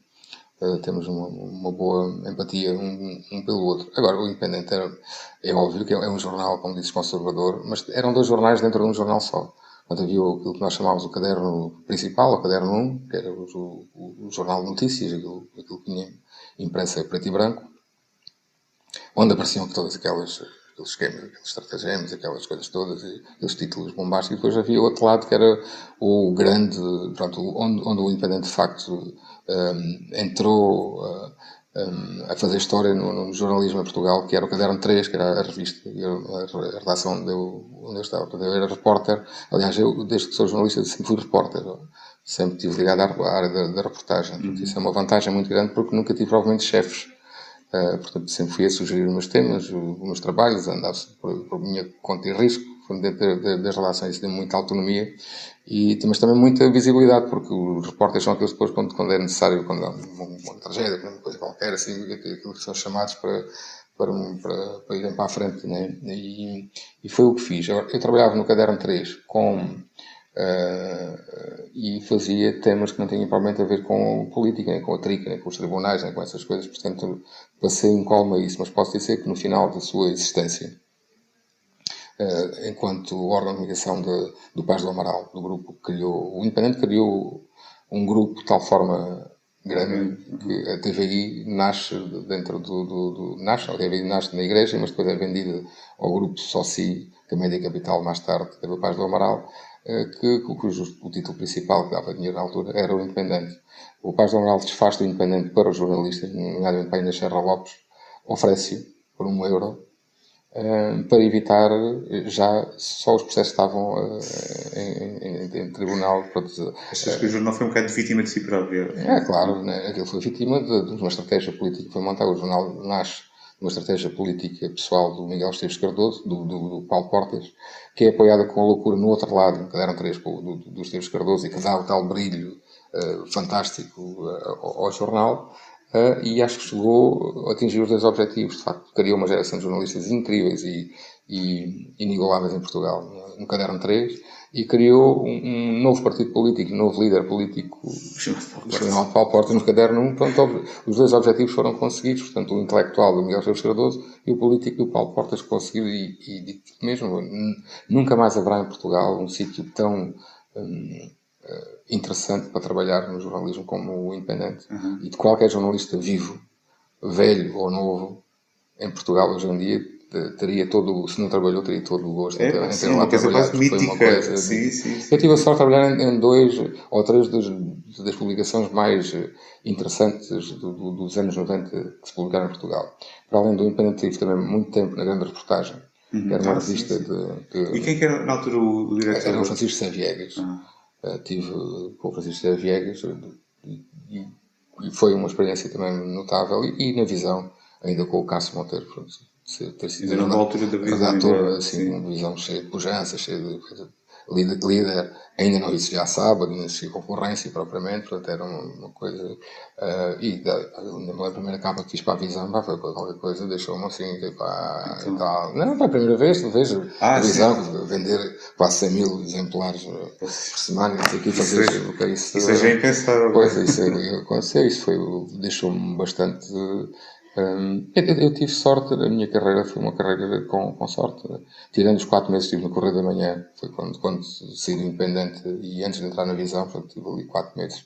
temos uma boa empatia um pelo outro. Agora, o Independente é óbvio que é um jornal, como dizes, conservador, mas eram dois jornais dentro de um jornal só. Portanto, havia aquilo que nós chamávamos o caderno principal, o caderno 1, que era o jornal de notícias, aquilo que tinha imprensa preto e branco, onde apareciam todas aquelas aqueles esquemas, aqueles estratagemas, aquelas coisas todas, e aqueles títulos bombásticos. E depois havia o outro lado que era o grande, pronto, onde o Independente de facto entrou a fazer história no jornalismo em Portugal, que era o Caderno 3, que era a revista, a redação onde eu estava. Eu era repórter, aliás, eu desde que sou jornalista sempre fui repórter, sempre estive ligado à área da reportagem. Portanto, isso é uma vantagem muito grande porque nunca tive provavelmente chefes. Portanto, sempre fui a sugerir os meus temas, os meus trabalhos, andava por minha conta e risco, dentro das relações, isso deu muita autonomia, mas também muita visibilidade, porque os repórteres são aqueles depois, quando é necessário, quando há uma tragédia, uma coisa qualquer, assim, aquilo que são chamados para irem para a frente, né? E foi o que fiz. Eu trabalhava no Caderno 3 e fazia temas que não tinham provavelmente a ver com política, nem com a trica, nem com os tribunais, nem com essas coisas, portanto passei incólume a isso, mas posso dizer que no final da sua existência, enquanto órgão de comunicação do Paz do Amaral, do grupo que criou, o Independente criou um grupo de tal forma grande que a TVI nasce dentro a TVI nasce na igreja, mas depois é vendida ao grupo Soci, que a Média Capital mais tarde teve o Paz do Amaral, cujo o título principal que dava dinheiro na altura era o Independente. O Paz do Amaral desfaz do Independente para os jornalistas, nomeadamente para a Inês Serra Lopes, oferece-o por €1, para evitar já só os processos estavam em tribunal. Achas que o jornal foi um bocado vítima de si próprio? Claro, né? Aquilo foi vítima de uma estratégia política que foi montada. O jornal nasce de uma estratégia política pessoal do Miguel Esteves Cardoso, do Paulo Portas, que é apoiada com a loucura no outro lado, que eram 3 do Esteves Cardoso, e que dá o tal brilho fantástico ao jornal. E acho que chegou a atingir os 2 objetivos. De facto, criou uma geração de jornalistas incríveis e inigualáveis em Portugal, no Caderno 3, e criou um novo partido político, um novo líder político, chamado Paulo Portas, no Caderno 1. Pronto, os 2 objetivos foram conseguidos, portanto, o intelectual do Miguel Esteves Cardoso e o político do Paulo Portas conseguiu, e mesmo nunca mais haverá em Portugal um sítio tão interessante para trabalhar no jornalismo como o Independente. E de qualquer jornalista vivo, velho ou novo, em Portugal hoje em dia, teria todo, se não trabalhou, teria todo o gosto em ter lá trabalhado. Foi uma coisa. Sim. Eu tive a sorte de trabalhar em 2 ou 3 das publicações mais interessantes dos anos 90 que se publicaram em Portugal. Para além do Independente, tive também muito tempo na Grande Reportagem. Era uma revista E quem que era na altura o diretor? Era o Francisco Sé Viegas. Tive com o Francisco Sé Viegas e foi uma experiência também notável. E na visão, ainda com o Cássio Monteiro, ter sido ainda na altura da visão, redator, assim, uma visão cheia de pujança, cheia de líder. Ainda não existia sábado, não existia concorrência propriamente, portanto era uma coisa. A primeira capa que fiz para a visão, foi qualquer coisa, deixou-me assim, e tal. Não, para a primeira vez, vejo a visão, vender quase 100.000 exemplares por semana, não sei o que fazer. Isso é já impensável. Pois, isso aconteceu, deixou-me bastante. Eu tive sorte, a minha carreira foi uma carreira com sorte. Tirando os 4 meses que estive no Correio da Manhã, foi quando saí do Independente e antes de entrar na Visão, portanto tive ali 4 meses.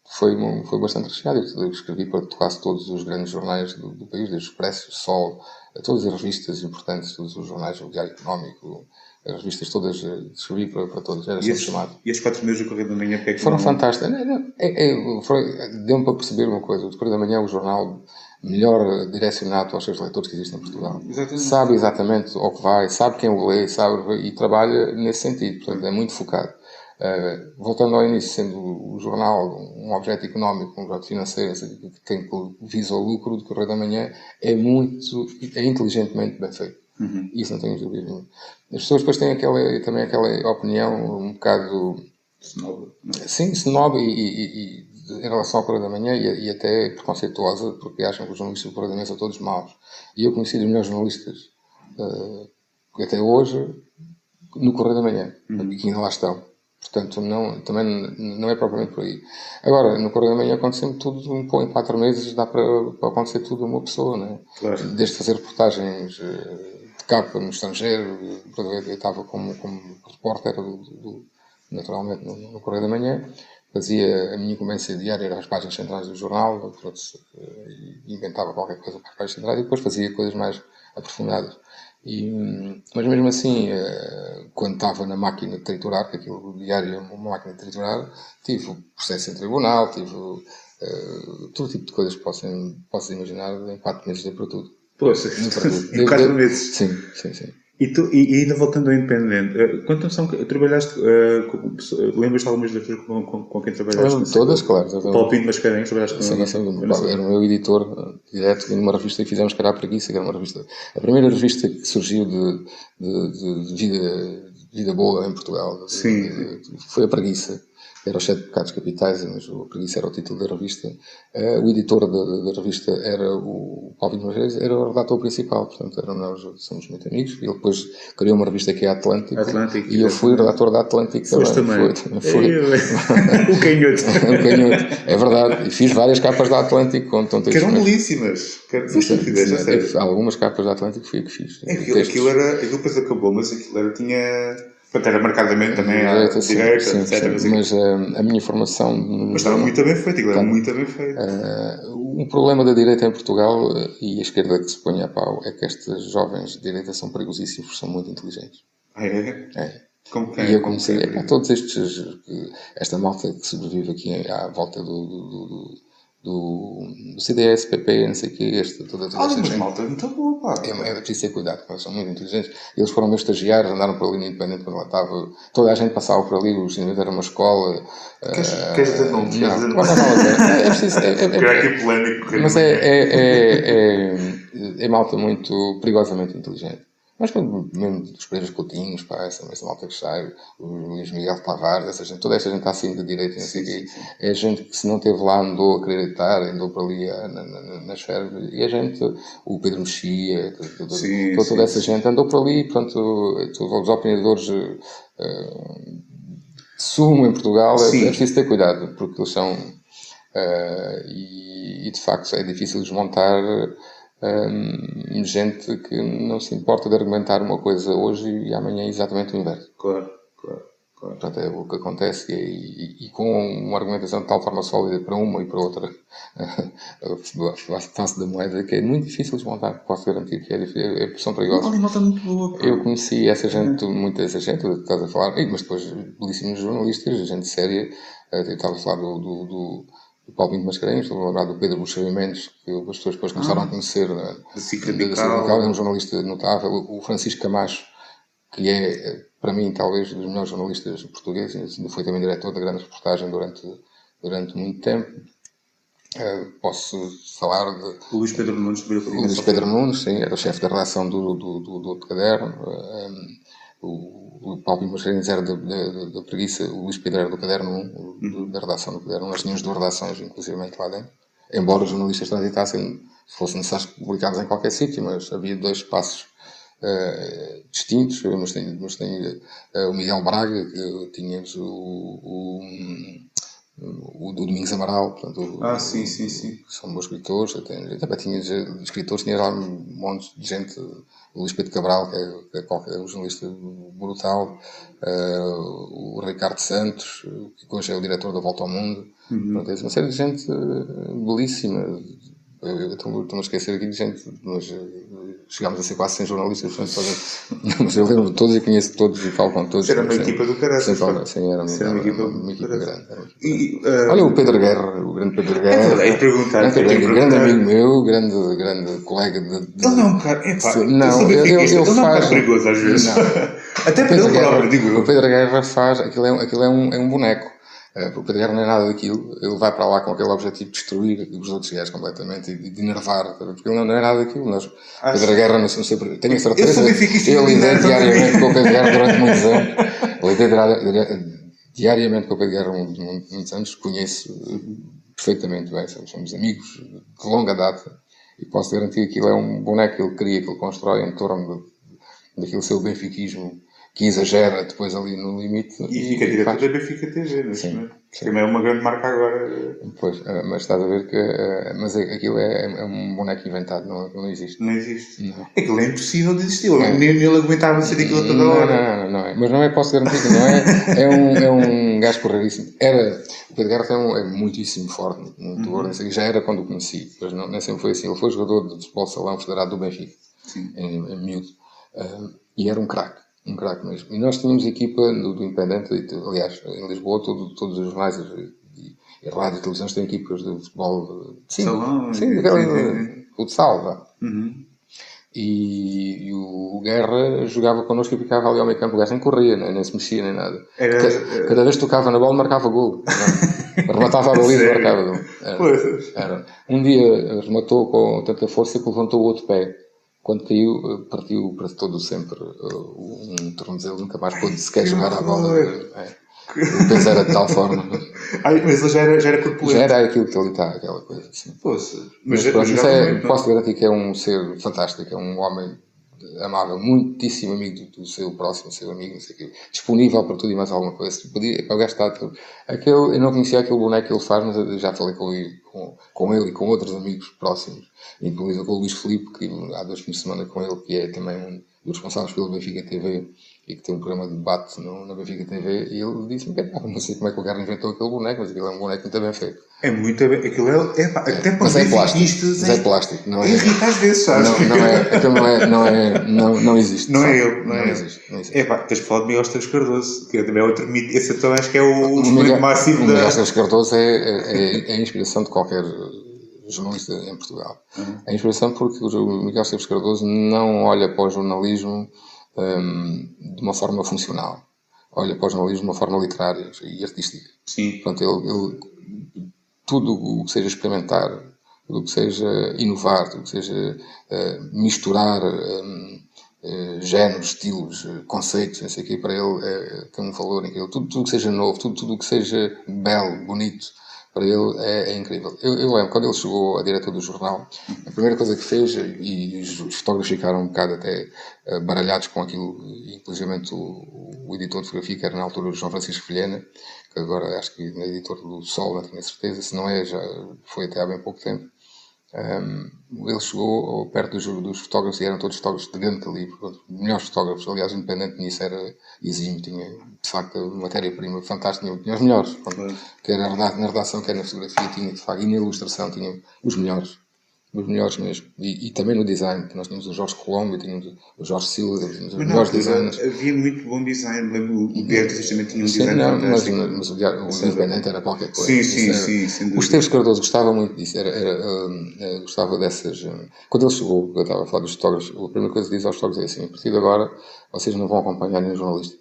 Foi bastante recheado. Eu escrevi para quase todos os grandes jornais do país, desde o Expresso, o Sol, todas as revistas importantes, todos os jornais, o Diário Económico, as revistas todas, escrevi para todos, era sempre chamado. E as 4 meses do Correio da Manhã, porque é que foram fantásticas. Deu-me para perceber uma coisa: o Correio da Manhã é o jornal melhor direcionado aos seus leitores que existe em Portugal. Exatamente. Sabe exatamente ao que vai, sabe quem o lê, e trabalha nesse sentido, portanto é muito focado. Voltando ao início, sendo o jornal um objeto económico, um objeto financeiro, quem visa o lucro do Correio da Manhã é inteligentemente bem feito. Isso não tenho dúvida nenhuma. As pessoas depois têm também aquela opinião um bocado snob. Sim, snob e em relação ao Correio da Manhã e até preconceituosa, porque acham que os jornalistas do Correio da Manhã são todos maus. E eu conheci os melhores jornalistas até hoje no Correio da Manhã, e que ainda lá estão. Portanto, também não é propriamente por aí. Agora, no Correio da Manhã aconteceu tudo, em 4 meses dá para acontecer tudo a uma pessoa, não é? Claro. Desde fazer reportagens de capa no estrangeiro, eu estava como repórter naturalmente no Correio da Manhã, fazia a minha incumbência diária, era as páginas centrais do jornal, inventava qualquer coisa para as páginas centrais e depois fazia coisas mais aprofundadas. Mas mesmo assim, quando estava na máquina de triturar, que aquilo diário é uma máquina de triturar, tive o processo em tribunal, tive todo tipo de coisas que possas imaginar. Em 4 meses dei para tudo. Poxa, em 4 meses? Sim. E ainda voltando ao independente, quanto tempo são que trabalhaste, lembras-te algumas das pessoas com quem trabalhaste? Todas, claro. O Paulo Pinto Mascarenhas, trabalhaste com ele? Sim, era o meu editor direto numa revista que fizemos, que era a Preguiça, que era uma revista, a primeira revista que surgiu de vida boa em Portugal. Sim. Foi a Preguiça. Era os 7 pecados capitais, mas a Preguiça era o título da revista. O editor da revista era o Paulo Pinto Mascarenhas, era o redator principal, portanto, nós somos muito amigos. Ele depois criou uma revista que é a Atlântico, e eu fui redator da Atlântico também. Foi. O canhoto. É verdade. E fiz várias capas da Atlântico. Que eram belíssimas. Algumas capas da Atlântico fui eu que fiz. Aquilo depois acabou, mas aquilo tinha... Era marcadamente também à direita, etc. Sim, mas a minha formação... Mas estava muito bem feito, aquilo era muito bem feito. Um problema da direita em Portugal, e a esquerda que se põe a pau, é que estes jovens de direita são perigosíssimos, porque são muito inteligentes. É? Como e eu comecei... todos esta malta que sobrevive aqui à volta do CDS, PP, não sei o quê, toda esta gente. Malta muito boa, pá. É preciso ter cuidado, porque são muito inteligentes. Eles foram meus estagiários, andaram por ali no Independente quando lá estava. Toda a gente passava por ali, o Independente era uma escola. Queres dizer não? É preciso. É polémico. Mas é malta muito perigosamente inteligente. Mas mesmo dos Pereiras Coutinhos, pá, essa malta que sai, o Luís Miguel Tavares, toda essa gente está assim de direita, não sei o quê. É gente que, se não esteve lá, andou a acreditar, andou por ali nas férias. E a gente, o Pedro Mexia, toda essa gente andou por ali, portanto, os opinadores de sumo em Portugal, é preciso ter cuidado, porque eles são. E de facto é difícil desmontar. Gente que não se importa de argumentar uma coisa hoje e amanhã é exatamente o inverso. Claro. Portanto, é o que acontece e com uma argumentação de tal forma sólida para uma e para outra face da moeda, que é muito difícil desmontar. Posso garantir que é pressão perigosa. Eu conheci essa gente, muita dessa gente, estás a falar, mas depois belíssimos jornalistas, gente séria. Eu estava a falar do Paulo Pinto Mascarenhas, estou a lembrar do Pedro Buxeri Mendes, que as pessoas depois começaram a conhecer, da SIC Radical, é um jornalista notável. O Francisco Camacho, que é, para mim, talvez dos melhores jornalistas portugueses, foi também diretor da grande reportagem durante muito tempo. Posso falar de... O Luís Pedro Nunes. O Luís Pedro Nunes, sim, era o chefe da redação do outro caderno. O Paulo Pinto Mascarenhas era da Preguiça, o Luís Pedro era do Caderno 1, da redação do Caderno 1. Nós tínhamos 2 redações, inclusive, lá dentro. Embora os jornalistas transitassem, se fossem necessários, publicados em qualquer sítio, mas havia 2 espaços distintos. Mas tem o Miguel Braga, que tínhamos o Domingos Amaral, portanto, sim. São bons escritores. Também tinha escritores, tinha lá um monte de gente. O Luís Pedro Cabral, que é um jornalista brutal, o Ricardo Santos, que hoje é o diretor da Volta ao Mundo. Portanto, é uma série de gente belíssima. Eu estou-me a esquecer aqui de gente, mas chegámos a ser quase 100 jornalistas, mas eu lembro de todos e conheço todos e falo com todos. Era uma equipa do caralho. Sim, era uma equipa grande. Olha o Pedro Guerra, o grande Pedro Guerra. Grande amigo meu, grande colega de... Ele não é um cara... Não, ele não é um cara perigoso às vezes. Até para ele próprio, digo eu. O Pedro Guerra faz... Aquilo é um boneco. O Pedro Guerra não é nada daquilo. Ele vai para lá com aquele objetivo de destruir os outros gajos completamente e de enervar, porque ele não é nada daquilo. Pedro Guerra, não sei, tenho a certeza, ele lida diariamente com o Pedro Guerra durante muitos anos. Lidei diariamente com o Pedro Guerra muitos anos, conheço perfeitamente bem, somos amigos de longa data e posso garantir que aquilo é um boneco que ele cria, que ele constrói em torno daquele seu benfiquismo, que exagera depois ali no limite. E fica diretor da Benfica TV, não é? Que também é uma grande marca agora. Pois, mas estás a ver que... mas aquilo é um boneco inventado, não existe. Não existe. Não. Aquilo é impossível de existir. Nem ele aguentava ser aquilo toda hora. Não é. Mas não é, posso garantir que não é. É um gajo porreiríssimo. O Pedro Guerra é muitíssimo forte. Já era quando o conheci. Mas nem sempre foi assim. Ele foi jogador de futebol de salão federado do Benfica. em miúdo. E era um craque mesmo. E nós tínhamos equipa do Independente, aliás, em Lisboa, todos os jornais e rádio e televisões têm equipas de futebol. Sim, futsal, vá. E o Guerra jogava connosco e ficava ali ao meio campo. O gajo nem corria, nem se mexia, nem nada. Cada vez que tocava na bola, marcava gol. Rematava a baliza e marcava gol. Um dia rematou com tanta força que levantou o outro pé. Quando caiu, partiu para todo sempre um tornozelo. Nunca mais pôde sequer jogar à bola. O peso era de tal forma. Mas ele já era corpulento. Já era aquilo que ali está, aquela coisa assim. Mas pronto, posso garantir que é um ser fantástico, é um homem amável, muitíssimo amigo do seu próximo, seu amigo, não sei o quê, disponível para tudo e mais alguma coisa. O gajo está eu não conhecia aquele boneco que ele faz, mas eu já falei com ele e com outros amigos próximos, incluindo com o Luís Filipe, que há 2 fins de semana com ele, que é também um dos responsáveis pelo Benfica TV e que tem um programa de debate na Benfica TV, e ele disse-me que não sei como é que o Guerra inventou aquele boneco, mas aquilo é um boneco muito bem feito. É muito bem, aquilo até para mas é plástico, não é? Irrita às vezes, sabes? Não existe. Não é ele, não existe. Tens que falar de Miguel Esteves Cardoso, que também é outro mito, esse então acho que é o expoente máximo da... Miguel Esteves Cardoso é a inspiração de qualquer jornalista em Portugal. É a inspiração porque o Miguel Esteves Cardoso não olha para o jornalismo de uma forma funcional. Olha para o jornalismo de uma forma literária e artística. Sim. Portanto, ele tudo o que seja experimentar, tudo o que seja inovar, tudo o que seja misturar géneros, estilos, conceitos, não sei o quê, para ele tem um valor incrível. Tudo o que seja novo, tudo o que seja belo, bonito, para ele é incrível. Eu lembro, quando ele chegou à diretora do jornal, a primeira coisa que fez, e os fotógrafos ficaram um bocado até baralhados com aquilo, inclusive o editor de fotografia, que era na altura o João Francisco Vilhena, que agora acho que é editor do Sol, não tenho certeza, se não é, já foi até há bem pouco tempo. Ele chegou perto dos fotógrafos e eram todos fotógrafos de grande calibre, melhores fotógrafos. Aliás, o Independente nisso era exímio, tinha de facto matéria-prima fantástica, tinha os melhores, quer na redação, quer na fotografia, tinha de facto, e na ilustração tinha os melhores mesmo. E também no design, que nós tínhamos o Jorge Colombo, tínhamos o Jorge Silva, tínhamos os melhores designers. Havia muito bom design, lembro, o Beatriz também tinha um design fantástico. Mas o Independente era qualquer coisa. Sim. O Esteves Cardoso gostava muito disso, gostava dessas... Quando ele chegou, eu estava a falar dos fotógrafos, a primeira coisa que diz aos fotógrafos é assim: a partir de agora, vocês não vão acompanhar nenhum jornalista.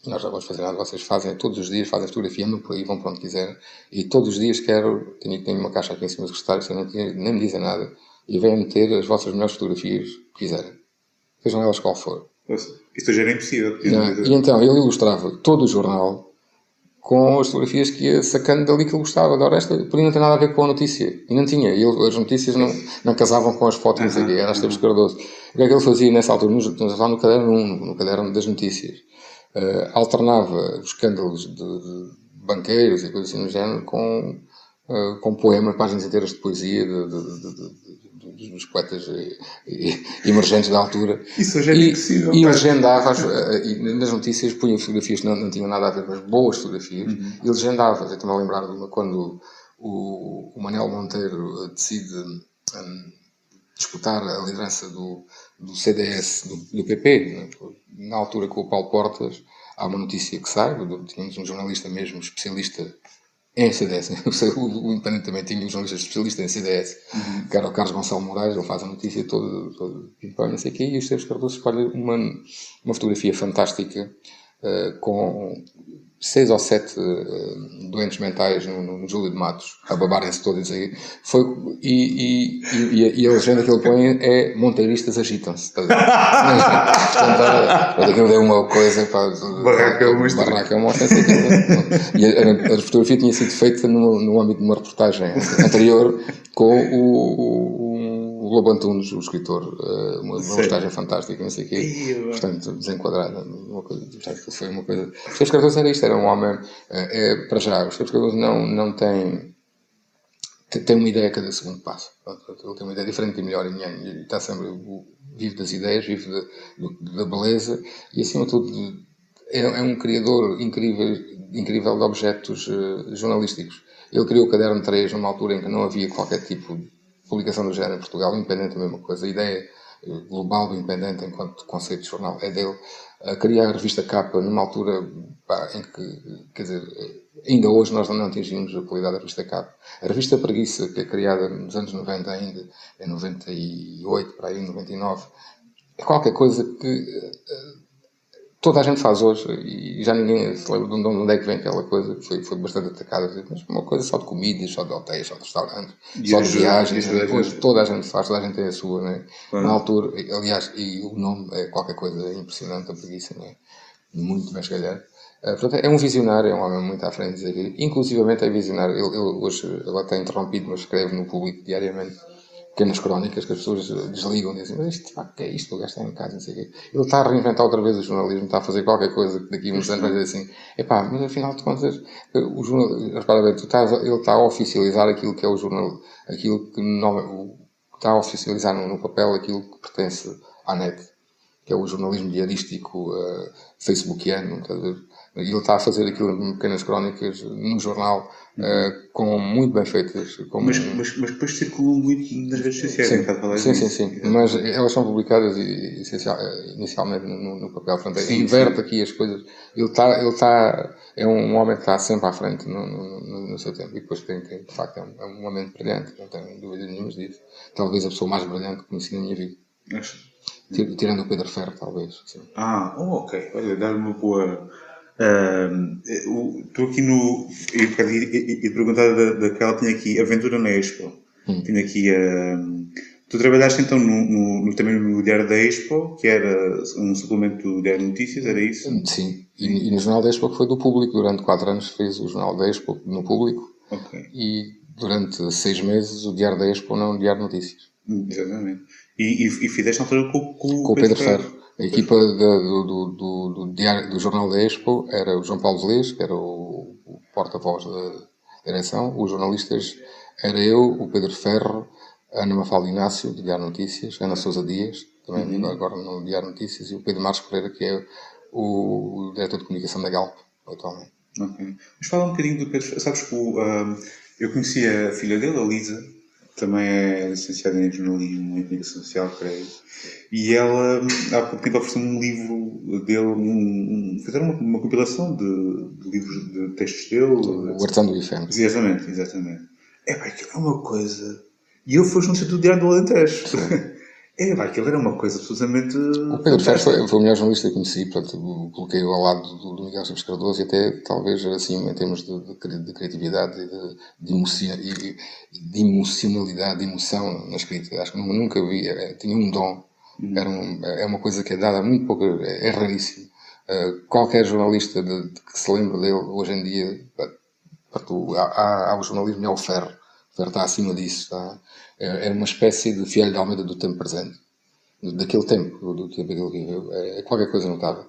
Nós já vamos fazer nada, vocês fazem todos os dias, fazem fotografia, andam por aí, vão para onde quiserem, e todos os dias tenho uma caixa aqui em cima do secretário, nem me dizem nada, e venham meter as vossas melhores fotografias que quiserem, sejam elas qual for. Isto já era impossível. E então ele ilustrava todo o jornal com as fotografias que ia sacando dali que ele gostava. Da resto, podia não ter nada a ver com a notícia. E não tinha. As notícias não casavam com as fotos, era Esteves Cardoso. O que é que ele fazia nessa altura? No caderno 1, no caderno das notícias. Alternava os escândalos de banqueiros e coisas assim no género com poemas, páginas inteiras de poesia dos poetas emergentes da altura. Isso hoje é impossível. E legendava, nas notícias punha fotografias que não tinham nada a ver, mas boas fotografias, e legendava. Eu também lembrar de uma quando o Manuel Monteiro decide disputar a liderança do CDS, do PP, na altura com o Paulo Portas. Há uma notícia que sai, tínhamos um jornalista mesmo especialista em CDS, o Independente também tinha um jornalista especialista em CDS, que era o Carlos Gonçalo Moraes. Ele faz a notícia toda não sei o quê, e o Esteves Cardoso escolhe uma fotografia fantástica com 6 ou 7 doentes mentais no Júlio de Matos, a babarem-se todos aí. E a legenda que ele põe é: monteiristas agitam-se. Portanto, aquilo deu uma coisa para barraca mostra. E a fotografia tinha sido feita no âmbito de uma reportagem anterior com o Lobo Antunes, o escritor, uma reportagem fantástica, não sei o quê, portanto, desenquadrada. Foi uma coisa. O Esteves Cardoso era isto, era um homem, para já, o Esteves Cardoso não tem uma ideia a cada segundo passo. Ele tem uma ideia diferente e melhor, e está sempre, vive das ideias, vive da beleza, e acima de tudo é um criador incrível de objetos jornalísticos. Ele criou o Caderno 3 numa altura em que não havia qualquer tipo de publicação do género em Portugal. Independente, a mesma coisa. A ideia global do Independente enquanto conceito de jornal é dele. Cria a revista Capa numa altura em que, quer dizer, ainda hoje nós não atingimos a qualidade da revista Capa. A revista Preguiça, que é criada nos anos 90 ainda, em 98, para aí, 99, é qualquer coisa que toda a gente faz hoje e já ninguém se lembra de onde é que vem aquela coisa que foi bastante atacada, mas uma coisa só de comidas, só de hotéis, só de restaurantes, só de viagens. Depois toda a gente faz, toda a gente tem a sua, né? Na altura, aliás, e o nome é qualquer coisa impressionante, a Preguiça, né? Muito bem esgalhado. Portanto, é um visionário, é um homem muito à frente, inclusivamente é visionário. Ele hoje está interrompido, mas escreve no Público diariamente pequenas crónicas que as pessoas desligam e dizem, mas isto, pá, que é isto? O gajo está em casa, não sei o quê. Ele está a reinventar outra vez o jornalismo, está a fazer qualquer coisa que daqui a uns anos vai dizer assim, epá, mas afinal de contas, o jornalismo, repara bem, ele está a oficializar aquilo que é o jornal, aquilo que não, está a oficializar no papel aquilo que pertence à net, que é o jornalismo diarístico facebookiano, ele está a fazer aquilo em pequenas crónicas no jornal, com muito bem feitas. Mas depois circulam muito nas redes sociais. Sim. Mas elas são publicadas inicialmente no papel. Portanto, inverte aqui as coisas. É um homem que está sempre à frente no seu tempo. E depois de facto, é um homem brilhante, não tenho dúvidas nenhuma disso. Talvez a pessoa mais brilhante que conheci na minha vida. Tirando o Pedro Ferro, talvez. Sim. Ok. Olha, dá-me uma boa... Estou aqui no... E perguntar daquela, tinha aqui Aventura na Expo. Tinha aqui... Tu trabalhaste então também no Diário da Expo, que era um suplemento do Diário de Notícias, era isso? Sim. E no Jornal da Expo, que foi do Público. Durante 4 anos fez o Jornal da Expo no Público. Ok. E durante 6 meses o Diário da Expo não o Diário de Notícias. Exatamente. E fizeste na altura com o Pedro Ferro. A equipa do Jornal da Expo era o João Paulo Velez, que era o porta-voz da direção. Os jornalistas era eu, o Pedro Ferro, a Ana Mafalda Inácio, do Diário Notícias, Ana Sousa Dias, também agora no Diário Notícias, e o Pedro Marcos Pereira, que é o diretor de comunicação da Galp, atualmente. Ok. Mas fala um bocadinho do Pedro Ferro. Sabes que eu conheci a filha dele, a Lisa, também é licenciada em jornalismo e comunicação social, creio. E ela, há pouco tempo, ofereceu um livro dele, fizeram uma compilação de livros, de textos dele. O Artesão do IFEM. Exatamente. Aquilo é uma coisa... E ele foi jornalista do Diário do Alentejo. Aquilo era uma coisa absolutamente... O Pedro Ferro foi o melhor jornalista que conheci, portanto, coloquei-o ao lado do Miguel Esteves Cardoso e até, talvez, assim, em termos de criatividade e de emocionalidade, de emoção na escrita. Acho que nunca vi, tinha um dom. É uma coisa que é dada a muito pouco, é raríssimo. Qualquer jornalista que se lembre dele, hoje em dia, há o jornalismo, é o Ferro. O Ferro está acima disso, está... É uma espécie de Fialho de Almeida do tempo presente. Daquele tempo, do tempo que ele viveu. É qualquer coisa notável.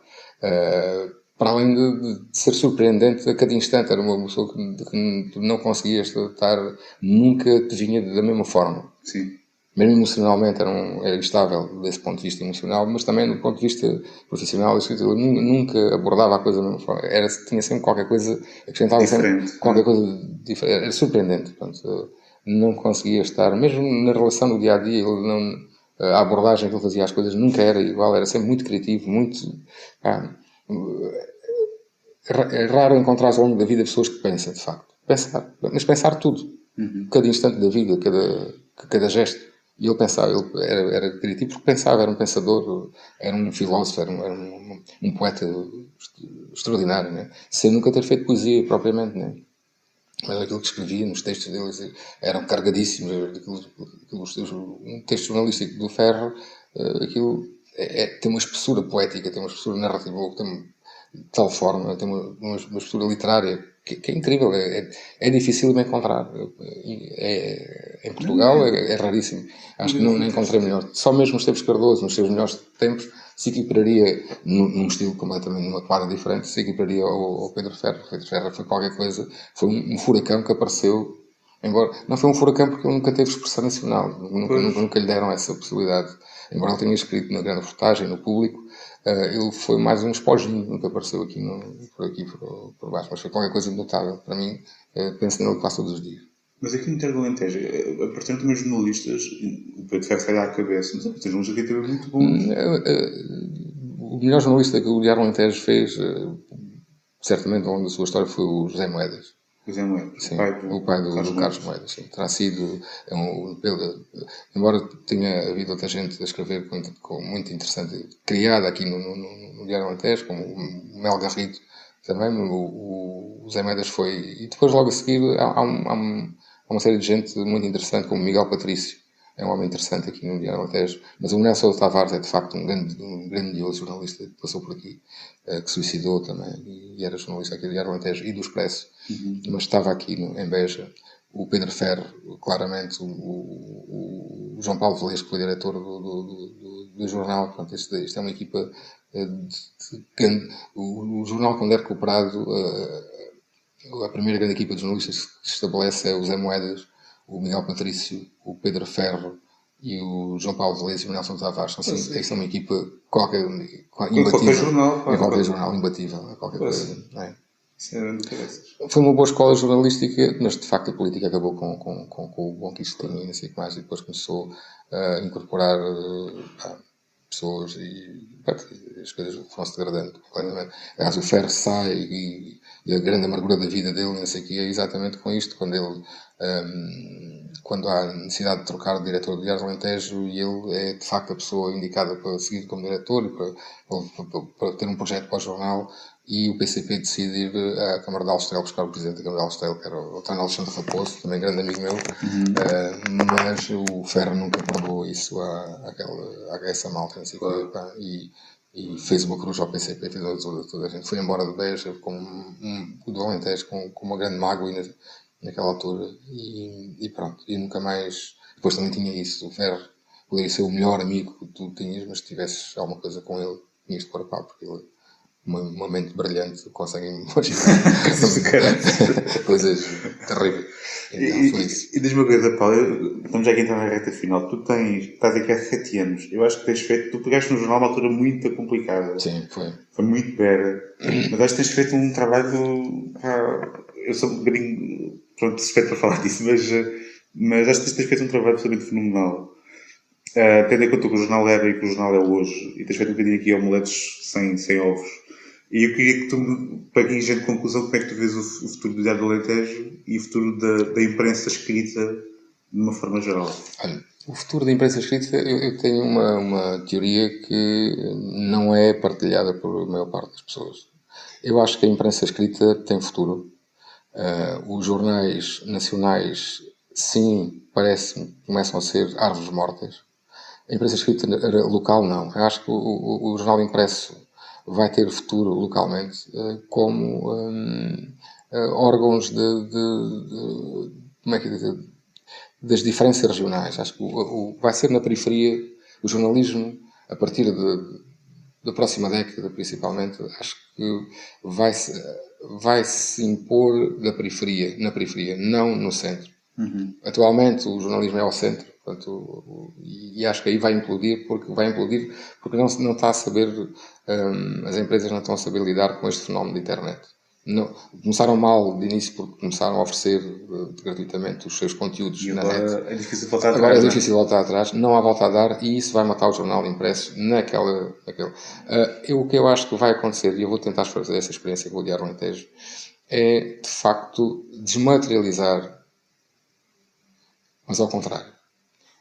Para além de ser surpreendente, a cada instante era uma pessoa que não conseguias estar, nunca te vinha da mesma forma. Sim. Mesmo emocionalmente era instável desse ponto de vista emocional, mas também do ponto de vista profissional, ele nunca abordava a coisa da mesma forma. Tinha sempre qualquer coisa, acrescentava sempre qualquer coisa diferente. Era surpreendente. Portanto, não conseguia estar, mesmo na relação do dia-a-dia, a abordagem que ele fazia às coisas nunca era igual, era sempre muito criativo, muito... é raro encontrar ao longo da vida pessoas que pensam, de facto. Mas pensar tudo. Cada instante da vida, cada gesto. E ele pensava, ele era criativo porque pensava, era um pensador, era um filósofo, era um poeta extraordinário, né? Sem nunca ter feito poesia propriamente, né? Mas aquilo que escrevia nos textos dele eram carregadíssimos. Um texto jornalístico do Ferro, aquilo tem uma espessura poética, tem uma espessura narrativa, tem de tal forma, tem uma espessura literária que é incrível, é difícil de encontrar. Em Portugal é raríssimo. Acho que não encontrei melhor. Só mesmo Esteves Cardoso, nos seus melhores tempos, se equipararia, num estilo completamente, numa tomada diferente, se equipararia ao Pedro Ferro. O Pedro Ferro foi qualquer coisa, foi um furacão que apareceu, embora não foi um furacão porque ele nunca teve expressão nacional, nunca lhe deram essa possibilidade. Embora ele tenha escrito na grande reportagem, no Público, ele foi mais um espojinho, nunca apareceu por baixo, mas foi qualquer coisa notável. Para mim, penso nele quase todos os dias. Mas aqui no Diário do Alentejo, apareceram também jornalistas, o Pedro Ferro sai à cabeça, mas apareceram uns aqui também muito bons. O melhor jornalista que o Diário do Alentejo fez, certamente ao longo da sua história, foi o José Moedas. José Moedas, sim, o pai do Carlos Moedas. Sim. Terá sido, embora tenha havido outra gente a escrever com muito interessante, criada aqui no Diário do Alentejo, como o Mel Garrido, também, o José Moedas foi. E depois, logo a seguir, há uma série de gente muito interessante, como Miguel Patrício. É um homem interessante aqui no Diário do Alentejo. Mas o Nelson Tavares é, de facto, um grandioso jornalista que passou por aqui, que suicidou também, e era jornalista aqui do Diário do Alentejo e do Expresso. Mas estava aqui em Beja. O Pedro Ferro, claramente, o João Paulo Velez, que foi diretor do jornal. Portanto, isto é uma equipa o jornal, quando é recuperado, a primeira grande equipa de jornalistas que se estabelece é o Zé Moedas, o Miguel Patrício, o Pedro Ferro e o João Paulo Velez e o Nelson Tavares. São uma equipa imbatível. Em qualquer jornal, imbatível. Qualquer coisa. É. Foi uma boa escola jornalística, mas de facto a política acabou com o bom que isso tinha e não sei o que mais, e depois começou a incorporar pessoas e as coisas foram-se degradando completamente. Aliás, o Ferro sai e a grande amargura da vida dele, não sei o que, é exatamente com isto, quando há necessidade de trocar de diretor do Diário do Alentejo, e ele é de facto a pessoa indicada para seguir como diretor e para ter um projeto para o jornal, e o PCP decide ir à Câmara de Alstrel buscar o presidente da Câmara de Alstrel, que era o Dr. Alexandre Raposo, também grande amigo meu, mas o Ferro nunca perdoou isso a essa malta, assim, e fez uma cruz ao PCP, fez toda a gente foi embora de Beja do Alentejo com uma grande mágoa naquela altura, e pronto, e nunca mais. Depois também tinha isso, o Ferro poderia ser o melhor amigo que tu tinhas, mas se tivesses alguma coisa com ele, tinhas de pôr a pau, porque ele, uma mente brilhante, conseguem imaginar coisas terríveis. Então, foi isso. E diz-me uma coisa, Paulo, estamos já aqui então na reta final. Tu estás aqui há 7 anos. Eu acho que tu pegaste no jornal uma altura muito complicada. Sim, foi. Foi muito bera. Mas acho que tens feito um trabalho. Eu sou um bocadinho suspeito para falar disso, mas acho que tens feito um trabalho absolutamente fenomenal. Tendo em conta que o jornal era e que o jornal é hoje, e tens feito um bocadinho aqui omeletes sem ovos. E eu queria que tu, para aqui, gente, conclusão, como é que tu vês o futuro do Diário do Alentejo e o futuro da imprensa escrita de uma forma geral? Olha, o futuro da imprensa escrita, eu tenho uma teoria que não é partilhada por a maior parte das pessoas. Eu acho que a imprensa escrita tem futuro. Os jornais nacionais, sim, parece-me, começam a ser árvores mortas. A imprensa escrita local, não. Eu acho que o jornal impresso vai ter futuro localmente como órgãos como é que dizer, das diferenças regionais. Acho que vai ser na periferia o jornalismo, a partir da próxima década, principalmente, acho que vai se impor na periferia, não no centro. Atualmente o jornalismo é ao centro, portanto, e acho que aí vai implodir porque não está a saber, as empresas não estão a saber lidar com este fenómeno de internet. Não, começaram mal de início porque começaram a oferecer gratuitamente os seus conteúdos na net. É difícil voltar atrás. Agora é difícil voltar atrás, não há volta a dar, e isso vai matar o jornal impresso naquele. O que eu acho que vai acontecer, e eu vou tentar fazer essa experiência com o Diário Alentejo, é de facto desmaterializar, mas ao contrário.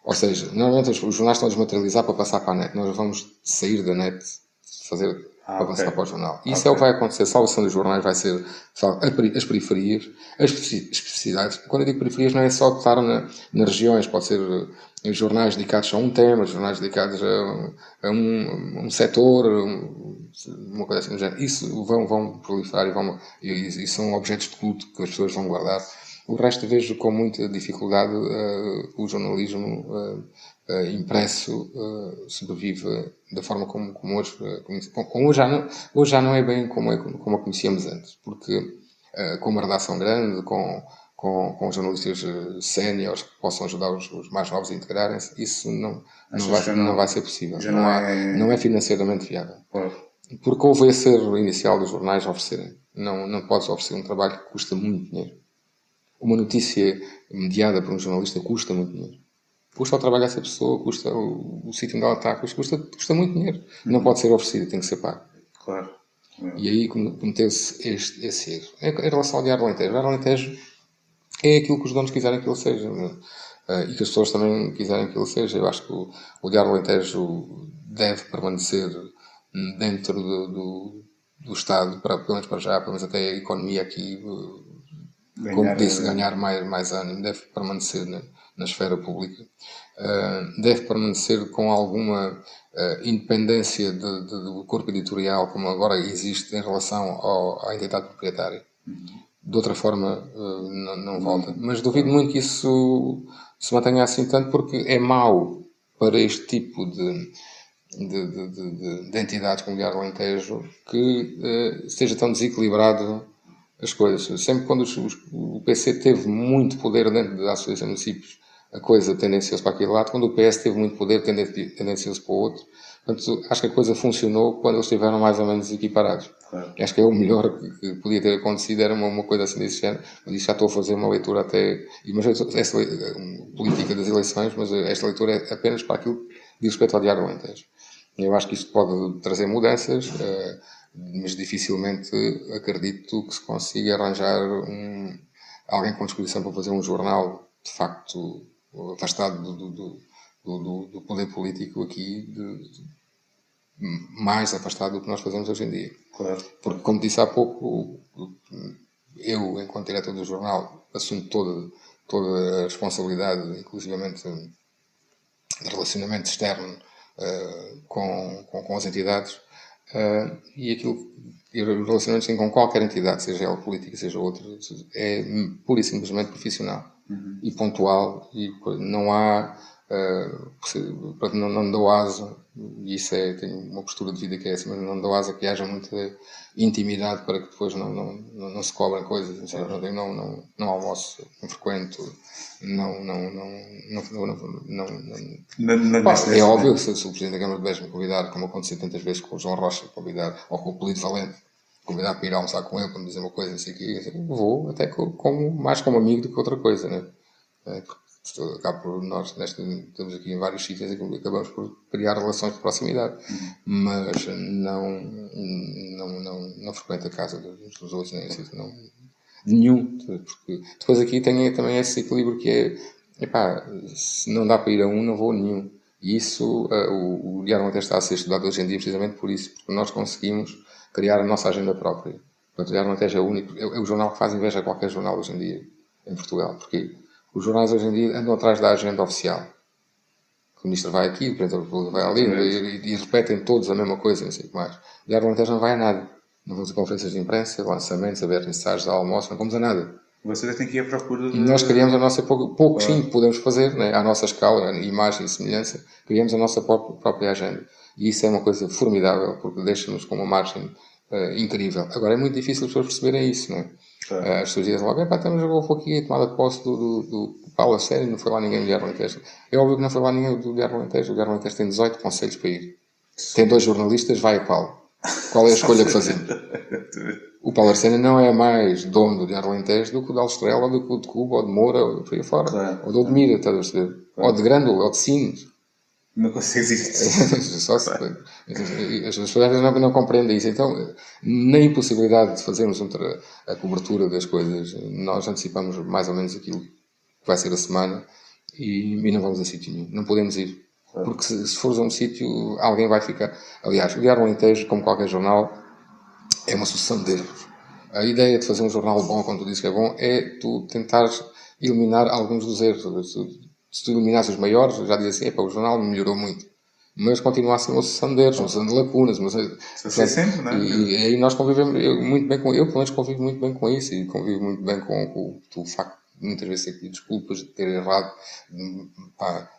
Ou seja, normalmente os jornais estão a desmaterializar para passar para a net. Nós vamos sair da net, para passar para o jornal. E isso é o que vai acontecer. A salvação dos jornais vai ser as periferias, as especificidades. Quando eu digo periferias, não é só estar nas regiões. Pode ser jornais dedicados a um tema, jornais dedicados a um setor, uma coisa assim do género. Isso vão proliferar e são objetos de culto que as pessoas vão guardar. O resto vejo com muita dificuldade o jornalismo impresso sobrevive da forma como hoje. Hoje já não é bem como a conhecíamos antes, porque com uma redação grande, com jornalistas séniores que possam ajudar os mais novos a integrarem-se, isso não vai ser possível. Não é financeiramente viável. Porque houve esse erro inicial dos jornais a oferecerem. Não podes oferecer um trabalho que custa muito dinheiro. uma notícia mediada por um jornalista custa muito dinheiro. Custa o trabalho dessa pessoa, custa o sítio onde ela está, custa muito dinheiro. Não pode ser oferecido, tem que ser pago. Claro. E aí cometeu-se esse erro. Em relação ao Diário do Alentejo, o Diário do Alentejo é aquilo que os donos quiserem que ele seja. E que as pessoas também quiserem que ele seja. Eu acho que o Diário do Alentejo deve permanecer dentro do Estado, pelo menos para já, pelo menos até a economia aqui, como disse, ganhar mais ânimo, deve permanecer na esfera pública. Deve permanecer com alguma independência do corpo editorial, como agora existe em relação à entidade proprietária. De outra forma, não volta. Mas duvido muito que isso se mantenha assim tanto, porque é mau para este tipo de entidades como o Diário do Alentejo que esteja tão desequilibrado as coisas. Sempre quando o PC teve muito poder dentro da Associação de Municípios, a coisa tendenciosa para aquele lado. Quando o PS teve muito poder, tendencioso para o outro. Portanto, acho que a coisa funcionou quando eles estiveram mais ou menos equiparados. Claro. Acho que é o melhor que podia ter acontecido, era uma coisa assim desse género. Mas isso já estou a fazer uma leitura até... Mas essa política das eleições, mas esta leitura é apenas para aquilo que diz respeito ao Diário do Alentejo. Eu acho que isto pode trazer mudanças, mas dificilmente acredito que se consiga arranjar alguém com disposição para fazer um jornal, de facto, afastado do poder político aqui, mais afastado do que nós fazemos hoje em dia. Claro. Porque, como disse há pouco, eu, enquanto diretor do jornal, assumo toda a responsabilidade, inclusivamente de relacionamento externo com as entidades, e o relacionamento com qualquer entidade, seja ela política, seja outra, é pura e simplesmente profissional e pontual, e não há não dou asa, e isso tenho uma postura de vida que é essa, mas não dou asa que haja muita intimidade para que depois não se cobrem coisas. Não almoço, não frequento, é óbvio, se o Presidente da Câmara de Beja me convidar, como aconteceu tantas vezes com o João Rocha, ou com o Polído Valente, convidar para ir almoçar com ele, para me dizer uma coisa, assim, vou até mais como amigo do que outra coisa, né? Acabo por nós, estamos aqui em vários sítios e acabamos por criar relações de proximidade, mas não frequento a casa dos outros, nem assim, nenhum, porque depois aqui tem também esse equilíbrio que é, se não dá para ir a não vou a nenhum, e isso, o Diário do Alentejo está a ser estudado hoje em dia precisamente por isso, porque nós conseguimos criar a nossa agenda própria. Portanto, o Diário do Alentejo é o único, é o jornal que faz inveja a qualquer jornal hoje em dia, em Portugal, porque os jornais hoje em dia andam atrás da agenda oficial. O ministro vai aqui, o Presidente da República vai ali, e repetem todos a mesma coisa, não sei o que mais. O Diário do Alentejo não vai a nada. Não vamos a conferências de imprensa, lançamentos, abertissagens, almoços, não vamos a nada. Vocês têm que ir à procura de... E nós criamos a nossa... Pouco sim que podemos fazer, né? À nossa escala, imagem e semelhança, criamos a nossa própria agenda. E isso é uma coisa formidável, porque deixa-nos com uma margem incrível. Agora, é muito difícil as pessoas perceberem isso, não é? As pessoas dizem logo, estamos aqui a tomada de posse do Paulo Arsénio, não foi lá ninguém do Diário do Alentejo. É óbvio que não foi lá ninguém do Diário do Alentejo. O Diário do Alentejo tem 18 conselhos para ir. Tem 2 jornalistas, vai a qual? Qual é a escolha que fazemos? O Paulo Arsénio não é mais dono do Diário do Alentejo do que o de Alstrela, ou do que o de Cuba, ou de Moura, ou por aí fora. Claro. Ou de Odmira, estás a perceber? Claro. Ou de Grândola, ou de Sines. Não consegues isso. As pessoas não compreendem isso. Então, na impossibilidade de fazermos a cobertura das coisas, nós antecipamos mais ou menos aquilo que vai ser a semana e não vamos a sítio nenhum. Não podemos ir. Porque se fores a um sítio, alguém vai ficar... Aliás, o Diário do Alentejo, como qualquer jornal, é uma sucessão de erros. A ideia de fazer um jornal bom, quando tu dizes que é bom, é tu tentares eliminar alguns dos erros. Se tu eliminares os maiores, já dizes assim, o jornal melhorou muito. Mas continua a ser uma sucessão de erros, uma sucessão de lacunas. Sempre, não é? E aí nós convivemos muito bem com... Eu, pelo menos, convivo muito bem com isso. E convivo muito bem com o facto de muitas vezes ter desculpas de ter errado,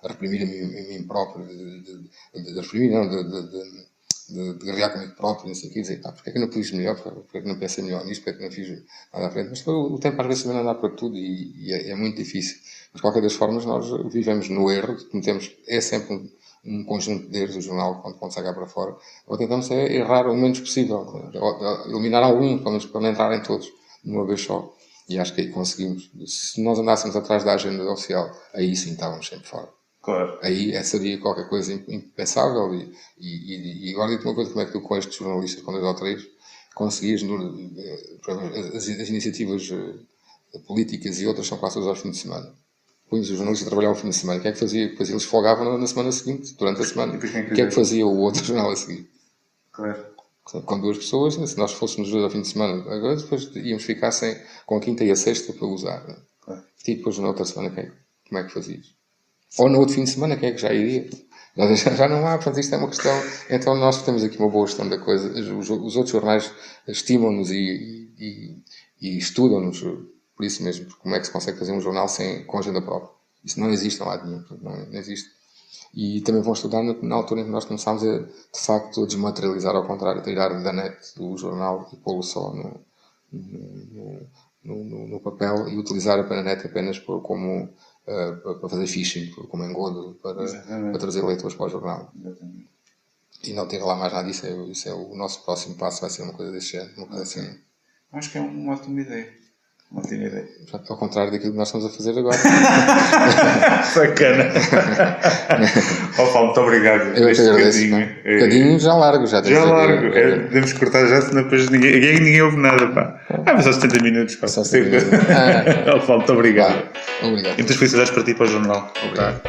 reprimir a mim próprio, de reprimir, não, de guerrear comigo próprio, não sei o que, dizer, porque é que eu não fiz melhor, porque é que não pensei melhor nisto, porque é que não fiz nada à frente. Mas o tempo às vezes também não dá para tudo e é muito difícil. Mas de qualquer das formas nós vivemos no erro, cometemos, é sempre um conjunto de erros o jornal quando sai cá para fora. Ou tentamos errar o menos possível, eliminar alguns, pelo menos para não entrarem todos de uma vez só. E acho que aí conseguimos. Se nós andássemos atrás da agenda oficial, aí sim estávamos sempre fora. Claro. Aí seria qualquer coisa impensável. E agora digo uma coisa: como é que tu, com estes jornalistas, com 2 ou 3, conseguias, as iniciativas políticas e outras são quase todas aos fins de semana. Punhos os jornalistas a trabalhar ao fim de semana. O que é que fazia? Depois eles folgavam na semana seguinte, durante a semana. O que é que fazia o outro jornal a seguir? Claro. Com 2 pessoas, se nós fôssemos 2 ao fim de semana, agora depois íamos ficar com a quinta e a sexta para usar. Né? Claro. E depois na outra semana, como é que fazias? Ou no outro fim de semana, quem é que já iria? Já não há, portanto, isto é uma questão. Então nós temos aqui uma boa gestão da coisa. Os outros jornais estimam-nos e estudam-nos por isso mesmo, porque como é que se consegue fazer um jornal com agenda própria? Isso não existe, não há nenhum, não existe. E também vão estudar na altura em que nós começámos de facto a desmaterializar, ao contrário, tirar da net o jornal e pô-lo só no papel e utilizar a net apenas como para fazer phishing, como engodo, para trazer leitores para o jornal. Exatamente. E não ter lá mais nada disso. Isso é o nosso próximo passo, vai ser uma coisa desse género, uma coisa assim. Acho que é uma ótima ideia. Ótima ideia. Ao contrário daquilo que nós estamos a fazer agora. Sacana. Muito obrigado. Eu te agradeço. Bocadinho já largo. Já largo. Devemos cortar já, senão depois ninguém ouve nada. Pá. Mas só 70 minutos. Pá. Só 70 minutos. Muito obrigado. Obrigado. Muitas felicidades para ti e para o jornal. Obrigado.